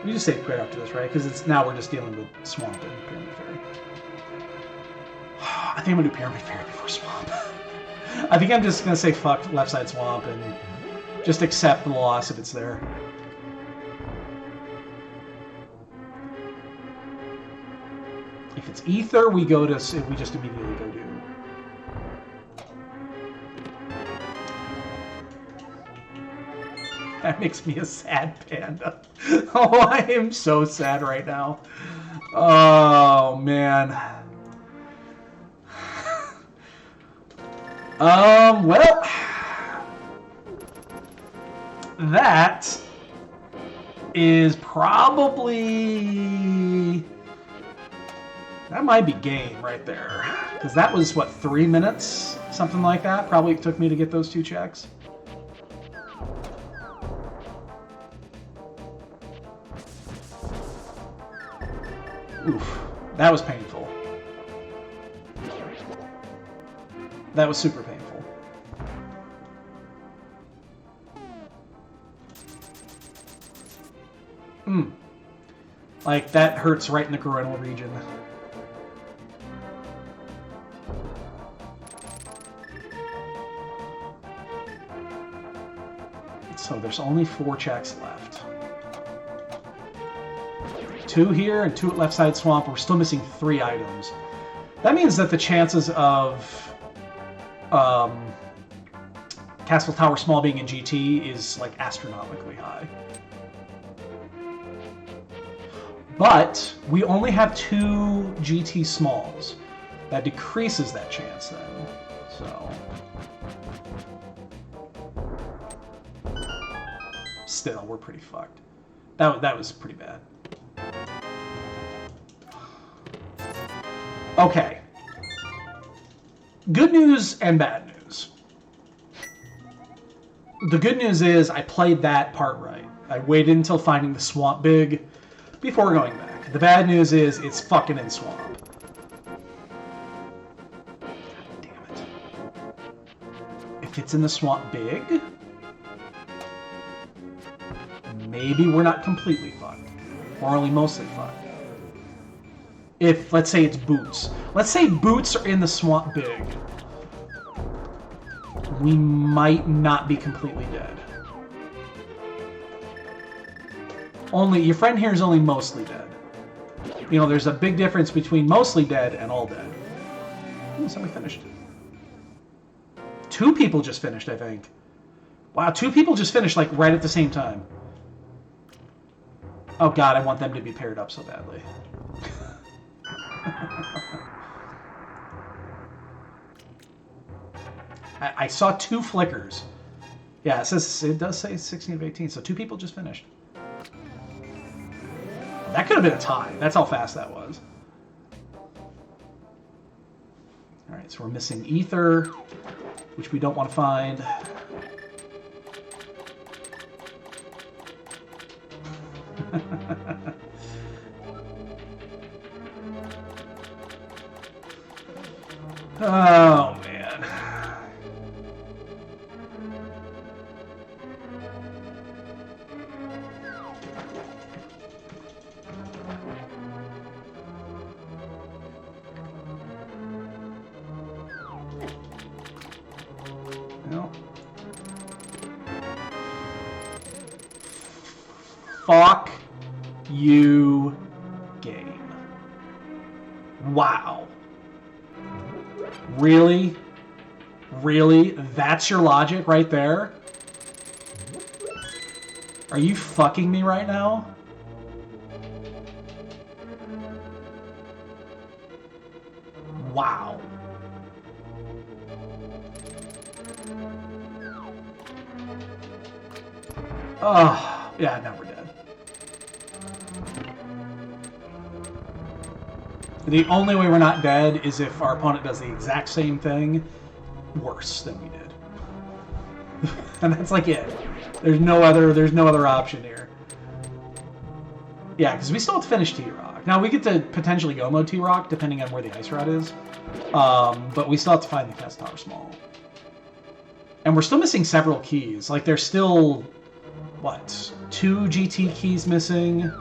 You just save quit after this, right? Because it's now we're just dealing with Swamp and Pyramid Fairy. I think I'm going to do Pyramid Fairy before Swamp. I think I'm just going to say fuck left side Swamp and just accept the loss if it's there. If it's Ether, we just immediately go to. That makes me a sad panda. Oh, I am so sad right now. Oh, man. Well, that is probably... That might be game right there. Because that was, what, 3 minutes? Something like that? Probably took me to get those 2 checks. Oof. That was painful. That was super painful. Like, that hurts right in the coronal region. So there's only 4 checks left. 2 here and 2 at left side Swamp. We're still missing 3 items. That means that the chances of Castle Tower Small being in GT is like astronomically high. But we only have 2 GT Smalls. That decreases that chance then. So still, we're pretty fucked. That was pretty bad. Okay. Good news and bad news. The good news is I played that part right. I waited until finding the Swamp Big before going back. The bad news is it's fucking in Swamp. God damn it. If it's in the Swamp Big, maybe we're not completely fucked. We're only mostly fucked. If, let's say it's Boots. Let's say Boots are in the Swamp Big. We might not be completely dead. Your friend here is only mostly dead. You know, there's a big difference between mostly dead and all dead. Ooh, somebody finished. 2 people just finished, I think. Wow, 2 people just finished, like, right at the same time. Oh god, I want them to be paired up so badly. I saw 2 flickers. Yeah, it does say 16 of 18, so 2 people just finished. That could have been a tie. That's how fast that was. Alright, so we're missing Ether, which we don't want to find. Oh, man. No. Fuck you, game. Wow. Really? Really? That's your logic right there? Are you fucking me right now? Wow. Oh, yeah, now we're dead. The only way we're not dead is if our opponent does the exact same thing worse than we did. And that's like it. There's no other option here. Yeah, because we still have to finish T-Rock. Now, we get to potentially go mode T-Rock, depending on where the ice rod is. But we still have to find the Castle Tower Small. And we're still missing several keys. Like, there's still, what, 2 GT keys missing?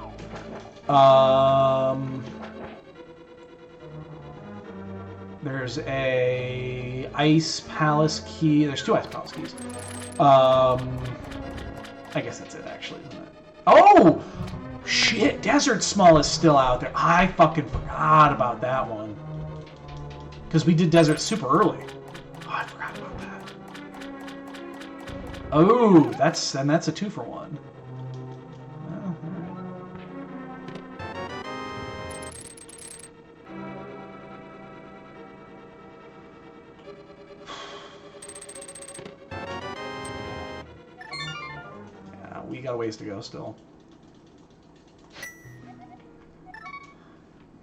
There's a Ice Palace key. There's 2 Ice Palace keys. I guess that's it, actually, isn't it? Oh! Shit, Desert Small is still out there. I fucking forgot about that one. Because we did Desert super early. Oh, I forgot about that. Oh, that's a 2-for-1. Well, yeah, we got a ways to go still.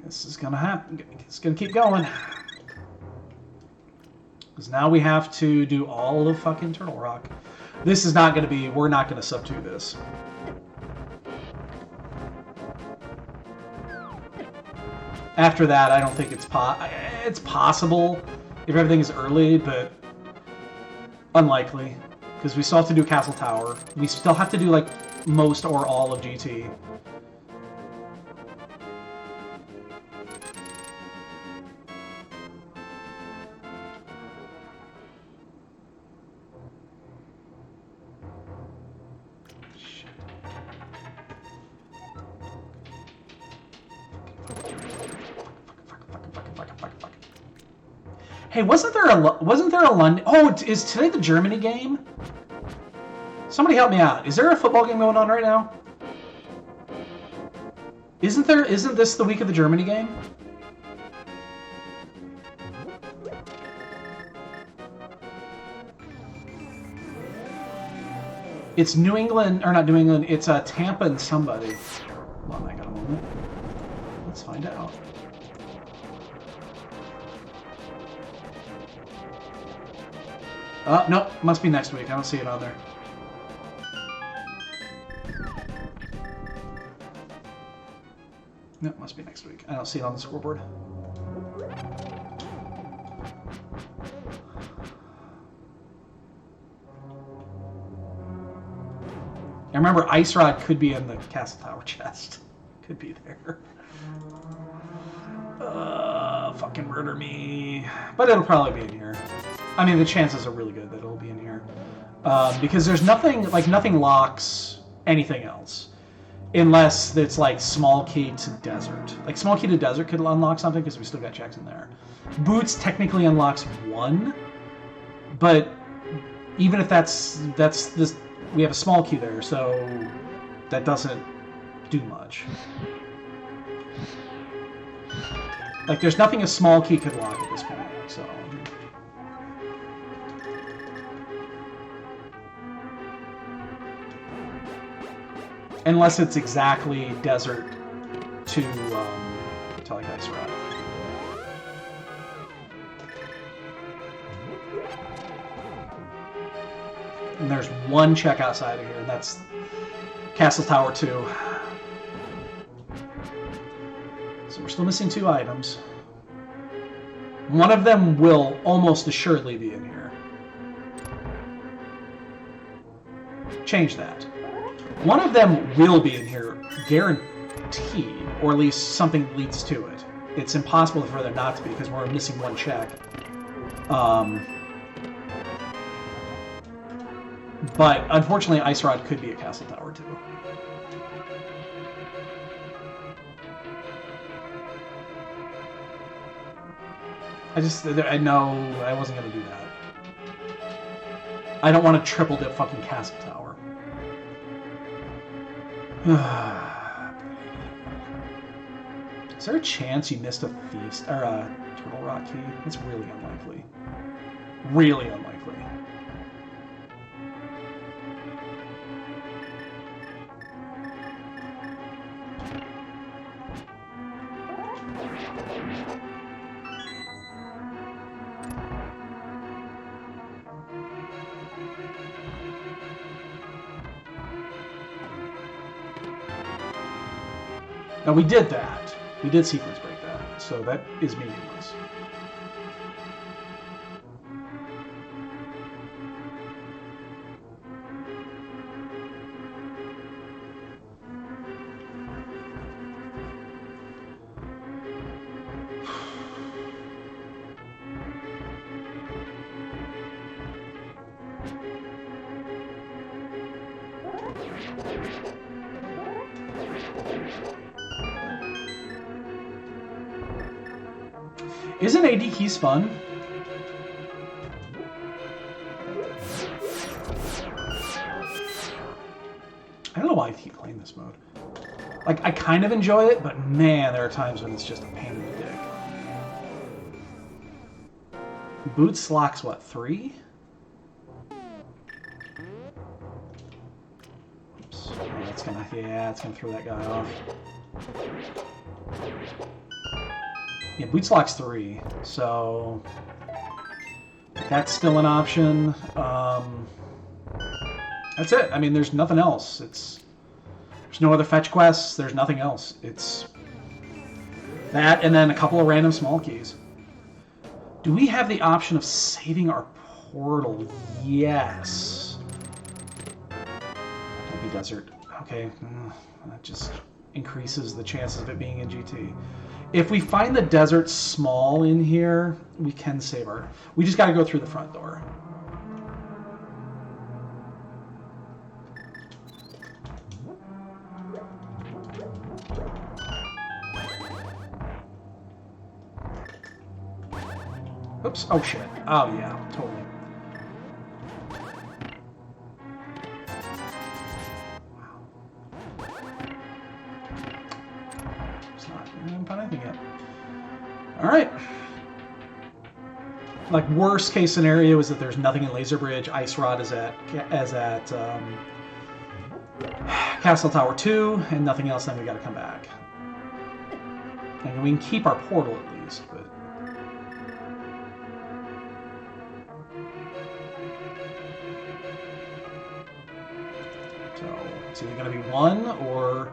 This is gonna happen. It's gonna keep going. Because now we have to do all of fucking Turtle Rock. This is not gonna be. We're not gonna sub 2 this. After that, I don't think it's possible if everything is early, but unlikely. Because we still have to do Castle Tower. We still have to do like most or all of GT. Hey, wasn't there a London? Oh, is today the Germany game? Somebody help me out. Is there a football game going on right now? Isn't this the week of the Germany game? It's New England, or not New England, it's Tampa and somebody. Hold on, I got a moment. Let's find out. Nope, must be next week. I don't see it on there. Nope, must be next week. I don't see it on the scoreboard. I remember Ice Rod could be in the Castle Tower chest. Could be there. Fucking murder me. But it'll probably be in here. I mean, the chances are really good that it'll be in here. Because there's nothing locks anything else. Unless it's like small key to desert. Like small key to desert could unlock something because we still got checks in there. Boots technically unlocks 1. But even if that's this, we have a small key there, so that doesn't do much. Like there's nothing a small key could lock at this point, so. Unless it's exactly desert to like Ice Rod. And there's 1 check outside of here, and that's Castle Tower 2. So we're still missing 2 items. One of them will almost assuredly be in here. Change that. One of them will be in here, guaranteed, or at least something leads to it. It's impossible for there not to be because we're missing 1 check. But unfortunately, Ice Rod could be a Castle Tower too. I know I wasn't gonna do that. I don't want to triple dip fucking Castle Tower. Is there a chance you missed a Thieves or a Turtle Rock key? It's really unlikely. Really unlikely. Now we did that. We did sequence break that, so that is meaningless. Isn't AD keys fun? I don't know why I keep playing this mode. Like, I kind of enjoy it, but man, there are times when it's just a pain in the dick. Boots locks what, 3? Oops. Oh, that's gonna, yeah, it's gonna throw that guy off. Yeah, boots locks 3, so that's still an option. That's it. I mean, there's nothing else. There's no other fetch quests. There's nothing else. It's that, and then a couple of random small keys. Do we have the option of saving our portal? Yes. Don't be desert. Okay, that just increases the chances of it being in GT. If we find the desert small in here, we can save our... We just got to go through the front door. Oops. Oh, shit. Oh, yeah. Totally. I haven't found anything yet. Alright. Like, worst case scenario is that there's nothing in Laser Bridge. Ice Rod is at Castle Tower 2, and nothing else, then we gotta come back. And we can keep our portal at least, but... So, it's either gonna be 1 or...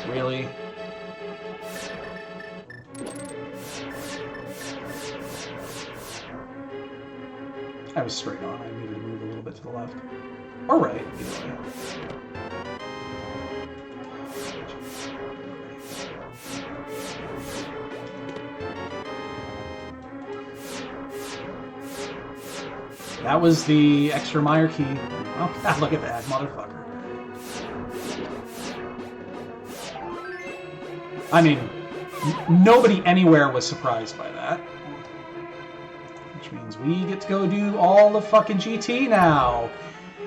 Really? I was straight on. I needed to move a little bit to the left. Or right. Either way. That was the extra Meyer key. Oh, God, look at that, motherfucker. I mean, nobody anywhere was surprised by that. Which means we get to go do all the fucking GT now.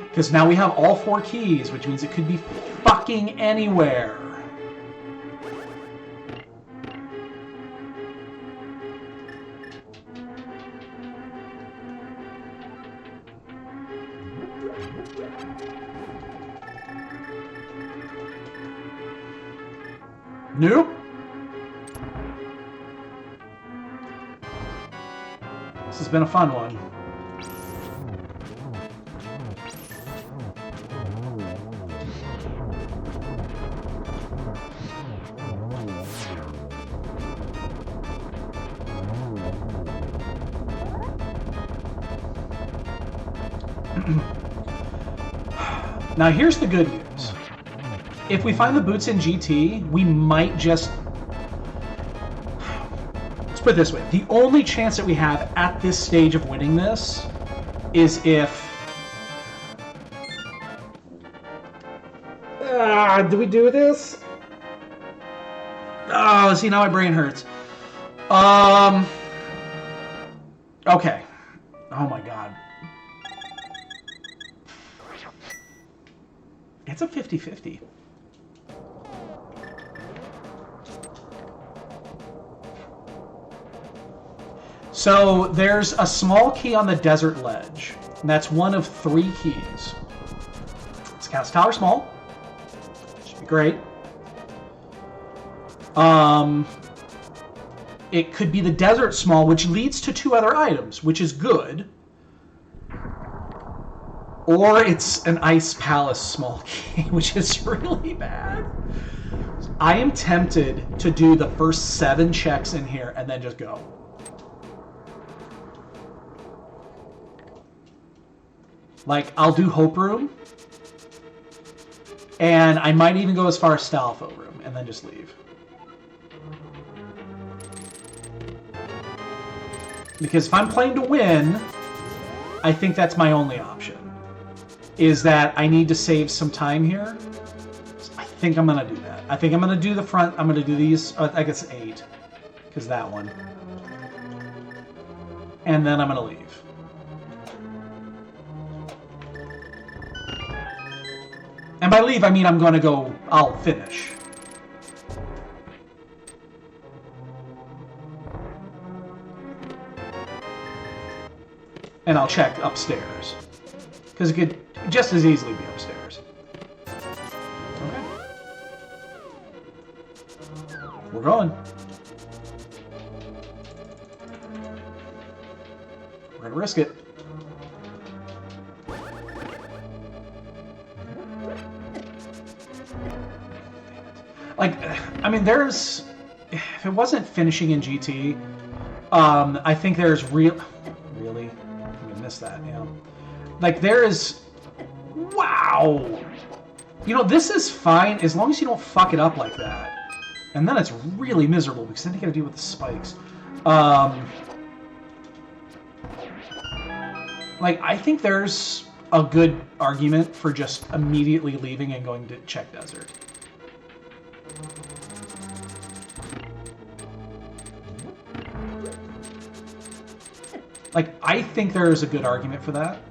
Because now we have all 4 keys, which means it could be fucking anywhere. Nope. This has been a fun one. Now here's the good news. If we find the boots in GT, we might just... Let's put it this way. The only chance that we have at this stage of winning this is if... do we do this? Oh, see, now my brain hurts. Okay. Oh my god. It's a 50-50. So there's a small key on the desert ledge. And that's one of 3 keys. It's Castle Tower small. Should be great. It could be the desert small, which leads to 2 other items, which is good. Or it's an Ice Palace small key, which is really bad. I am tempted to do the first 7 checks in here and then just go. Like, I'll do Hope Room, and I might even go as far as Stalfo Room, and then just leave. Because if I'm playing to win, I think that's my only option. Is that I need to save some time here. So I think I'm going to do that. I think I'm going to do the front. I'm going to do these. I guess 8. Because that one. And then I'm going to leave. And by leave, I mean I'm going to go, I'll finish. And I'll check upstairs. Because it could just as easily be upstairs. Okay. We're going. We're going to risk it. Like, I mean, there's... If it wasn't finishing in GT, I think there's Really? I'm going to miss that, yeah. Like, there is... Wow! You know, this is fine as long as you don't fuck it up like that. And then it's really miserable because then you gotta deal with the spikes. Like, I think there's a good argument for just immediately leaving and going to check desert. Like, I think there's a good argument for that.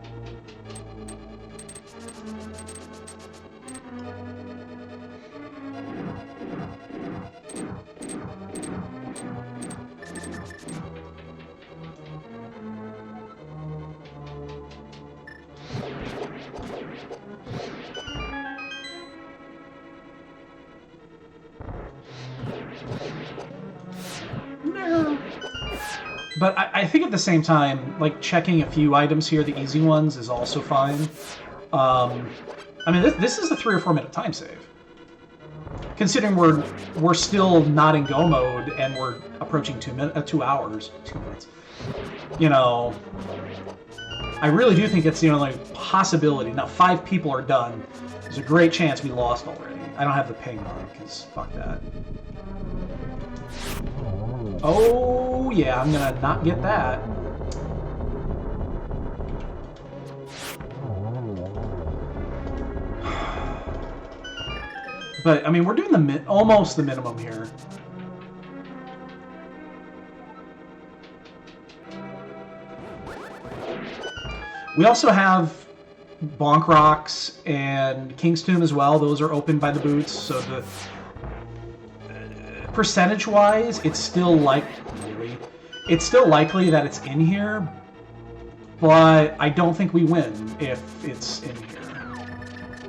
But I think at the same time, like, checking a few items here, the easy ones, is also fine. I mean, this is a 3 or 4 minute time save. Considering we're still not in go mode and we're approaching 2 hours, 2 minutes. You know, I really do think it's the only possibility. Now, 5 people are done. There's a great chance we lost already. I don't have the ping on because fuck that. Oh, yeah, I'm gonna not get that. But, I mean, we're doing almost the minimum here. We also have Bonk Rocks and King's Tomb as well. Those are opened by the boots, so the... Percentage-wise, it's still likely that it's in here, but I don't think we win if it's in here.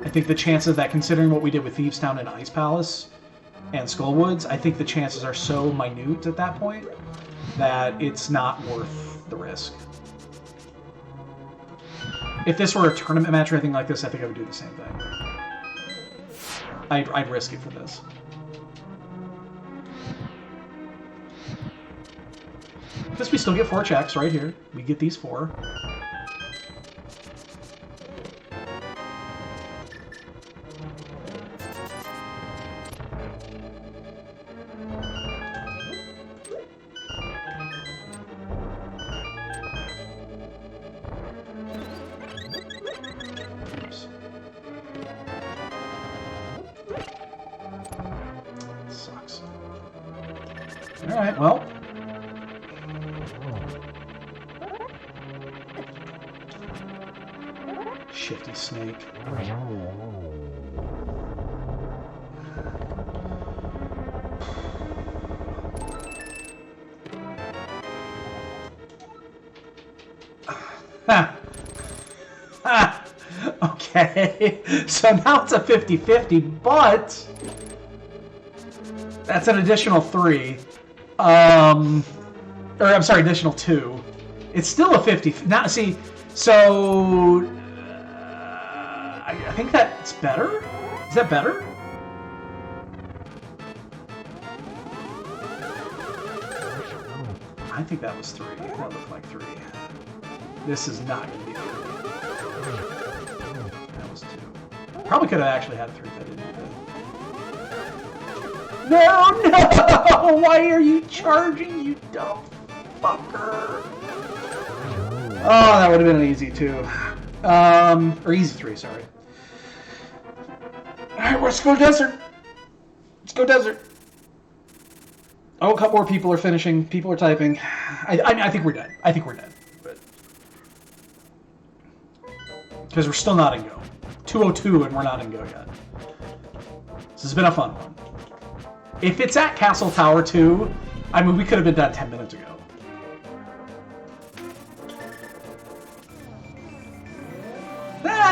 I think the chances of that, considering what we did with Thieves Town and Ice Palace and Skullwoods, I think the chances are so minute at that point that it's not worth the risk. If this were a tournament match or anything like this, I think I would do the same thing. I'd risk it for this. Because we still get 4 checks right here. We get these 4. Oops. Sucks. All right, well. Shifty snake. Okay, so now it's a 50-50, but that's an additional 3. Or I'm sorry, additional 2. It's still a 50. Now, see, so think that's better? Is that better? I think that was 3. That looked like 3. This is not going to be 3. That was 2. Probably could have actually had 3 if I didn't do that. No! Why are you charging, you dumb fucker? Oh, that would have been an easy 2. Or easy 3, sorry. Alright, let's go desert. Let's go desert. Oh, a couple more people are finishing. People are typing. I think we're dead. I think we're dead. Because we're still not in go. 2:02 and we're not in go yet. This has been a fun one. If it's at Castle Tower 2, I mean, we could have been done 10 minutes ago.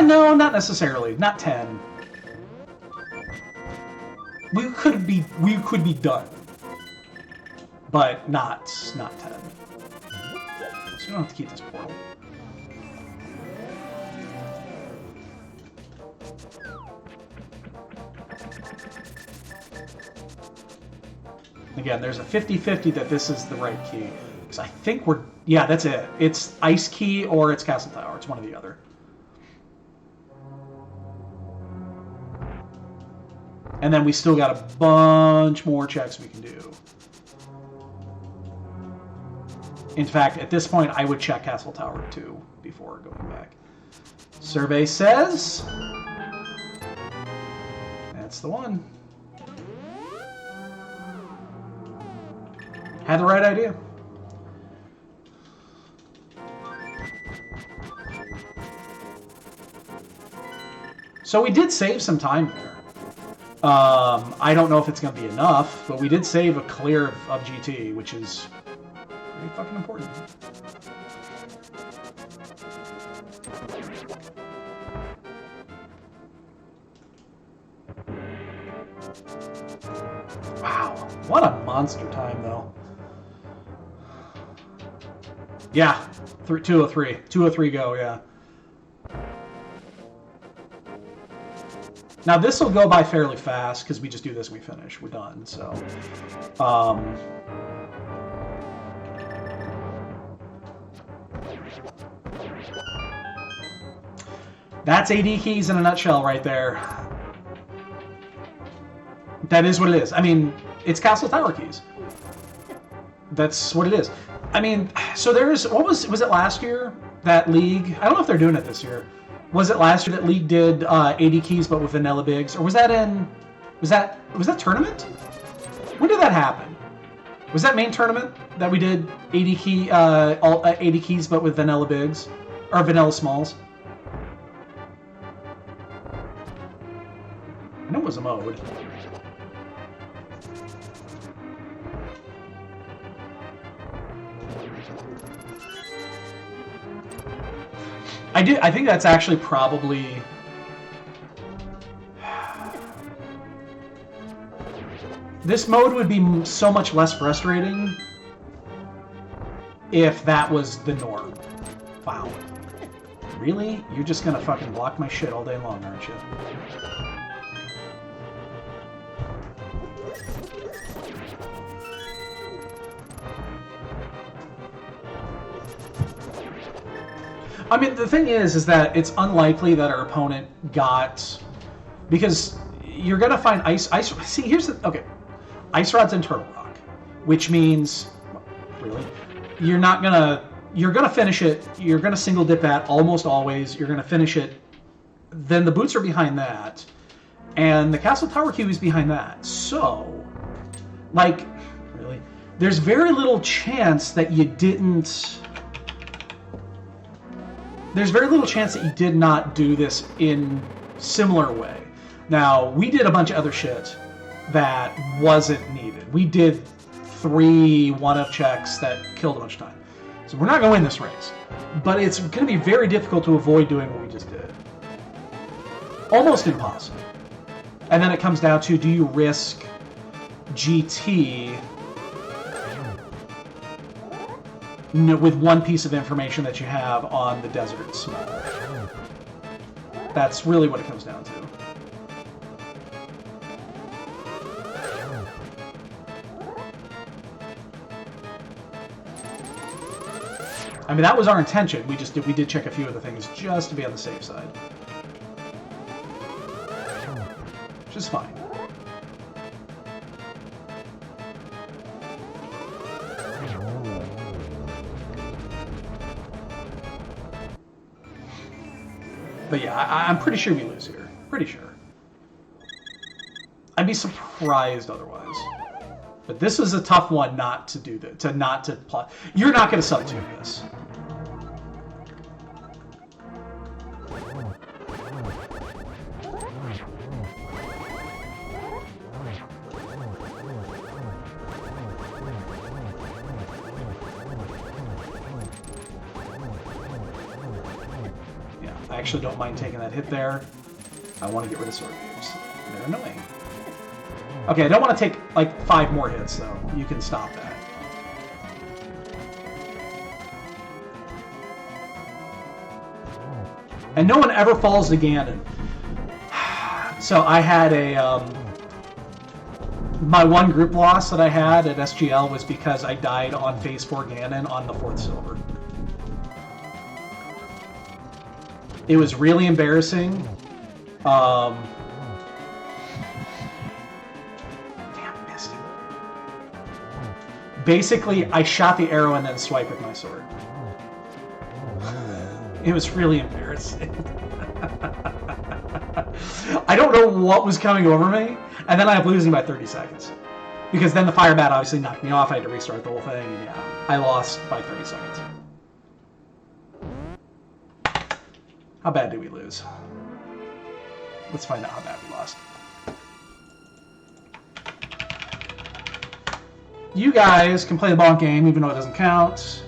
No, not necessarily. Not 10. We could be done. But not 10. So we don't have to keep this portal. Again, there's a 50-50 that this is the right key. Because I think we're... Yeah, that's it. It's Ice Key or it's Castle Tower. It's one or the other. And then we still got a bunch more checks we can do. In fact, at this point, I would check Castle Tower 2 before going back. Survey says... That's the one. Had the right idea. So we did save some time there. I don't know if it's going to be enough, but we did save a clear of GT, which is pretty fucking important. Wow, what a monster time, though. Yeah, 2:03. 2:03 go, yeah. Now this will go by fairly fast because we just do this and we finish. We're done. So, that's AD keys in a nutshell right there. That is what it is. I mean, it's Castle Tower keys. That's what it is. I mean, so there's what was it last year that League? I don't know if they're doing it this year. Was it last year that League did 80 keys but with vanilla bigs, or was that tournament? When did that happen? Was that main tournament that we did 80 keys but with vanilla bigs or vanilla smalls? I know it was a mode. I think that's actually probably... This mode would be so much less frustrating if that was the norm. Wow. Really? You're just gonna fucking block my shit all day long, aren't you? I mean, the thing is that it's unlikely that our opponent got... Because you're going to find ice... See, here's the... Okay. Ice Rod's in Turtle Rock. Which means... Really? You're not going to... You're going to finish it. You're going to single dip that almost always. You're going to finish it. Then the boots are behind that. And the Castle Tower Q is behind that. So... Like... Really? There's very little chance that you didn't... There's very little chance that you did not do this in similar way. Now, we did a bunch of other shit that wasn't needed. We did 3 one-up checks that killed a bunch of time. So we're not going to win this race. But it's going to be very difficult to avoid doing what we just did. Almost impossible. And then it comes down to, do you risk GT with one piece of information that you have on the desert small? That's really what it comes down to. I mean, that was our intention. We did check a few of the things just to be on the safe side. Which is fine. But yeah, I'm pretty sure we lose here. Pretty sure. I'd be surprised otherwise. But this is a tough one not to do that. Not to plot. You're not going to sub-tune this. I actually don't mind taking that hit there. I want to get rid of sword games. They're annoying. Okay, I don't want to take like 5 more hits though. You can stop that. And no one ever falls to Ganon. So I had a my one group loss that I had at SGL was because I died on phase 4 Ganon on the 4th silver. It was really embarrassing. Damn, missed it. Basically, I shot the arrow and then swiped with my sword. It was really embarrassing. I don't know what was coming over me, and then I ended up losing by 30 seconds. Because then the fire bat obviously knocked me off, I had to restart the whole thing, and yeah, I lost by 30 seconds. How bad did we lose? Let's find out how bad we lost. You guys can play the bonk game even though it doesn't count.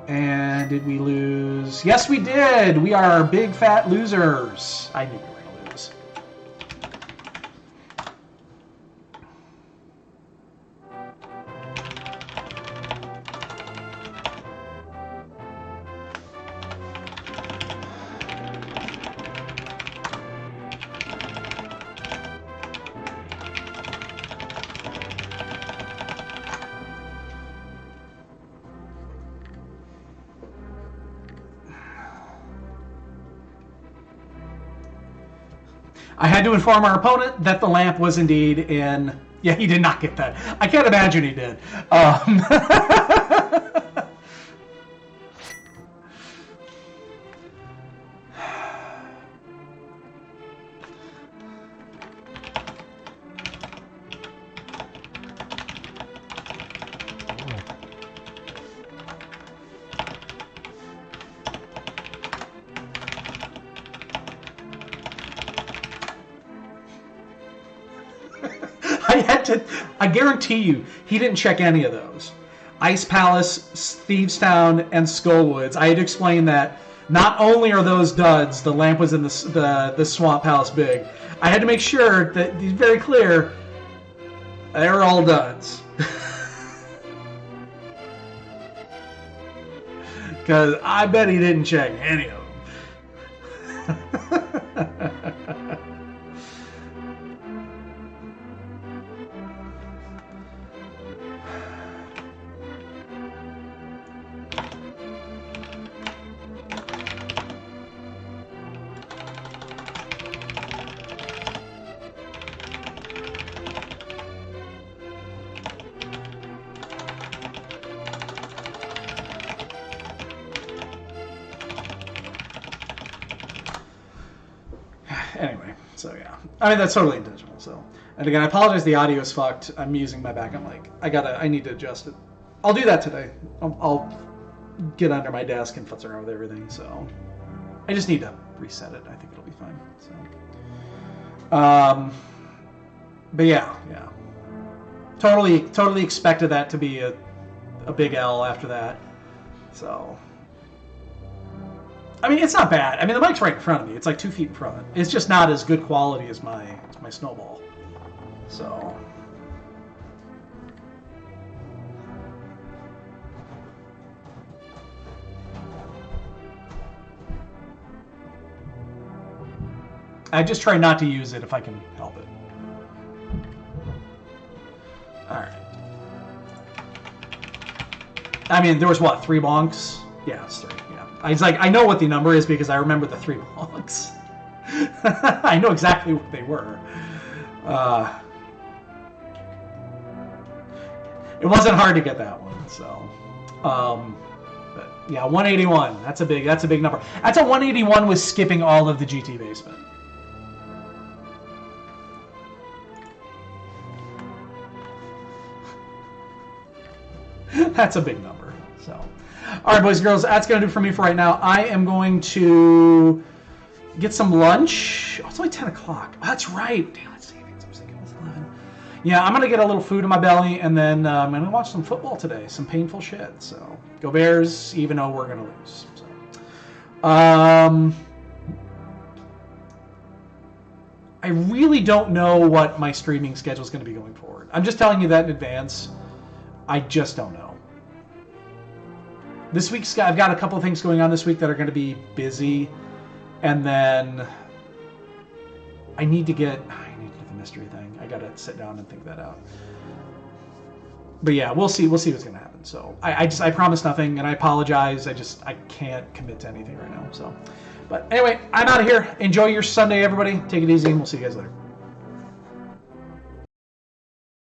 And did we lose? Yes, we did! We are big fat losers. I knew we were going to lose. I had to inform our opponent that the lamp was indeed in... Yeah, he did not get that. I can't imagine he did. I guarantee you, he didn't check any of those. Ice Palace, Thieves Town, and Skullwoods. I had to explain that not only are those duds, the lamp was in the Swamp Palace big. I had to make sure that he's very clear. They're all duds. Because I bet he didn't check any of them. Anyway, so yeah. I mean, that's totally intentional, so. And again, I apologize the audio is fucked. I'm using my backup mic. I need to adjust it. I'll do that today. I'll get under my desk and futz around with everything, so. I just need to reset it. I think it'll be fine, so. But yeah. Totally expected that to be a big L after that, so. I mean, it's not bad. I mean, the mic's right in front of me. It's like 2 feet in front. It's just not as good quality as my snowball. So. I just try not to use it if I can help it. All right. I mean, there was what, 3 bonks? Yeah, it's 3. Yeah. I know what the number is because I remember the 3 bonks. I know exactly what they were. It wasn't hard to get that one, so. But yeah, 181. That's a big number. That's a 181 with skipping all of the GT basement. That's a big number. So, all right, boys and girls, that's gonna do it for me for right now. I am going to get some lunch. Oh, it's only 10 o'clock. Oh, that's right. Damn, it's savings. I was thinking it was 11. Yeah, I'm going to get a little food in my belly, and then I'm going to watch some football today. Some painful shit. So, go Bears, even though we're going to lose. So, I really don't know what my streaming schedule is going to be going forward. I'm just telling you that in advance. I just don't know. This week's I've got a couple of things going on this week that are going to be busy. And then I need to get the mystery thing. I gotta sit down and think that out. But yeah, we'll see what's gonna happen. So I promise nothing, and I apologize. I can't commit to anything right now. So, but anyway, I'm out of here. Enjoy your Sunday, everybody. Take it easy, and we'll see you guys later.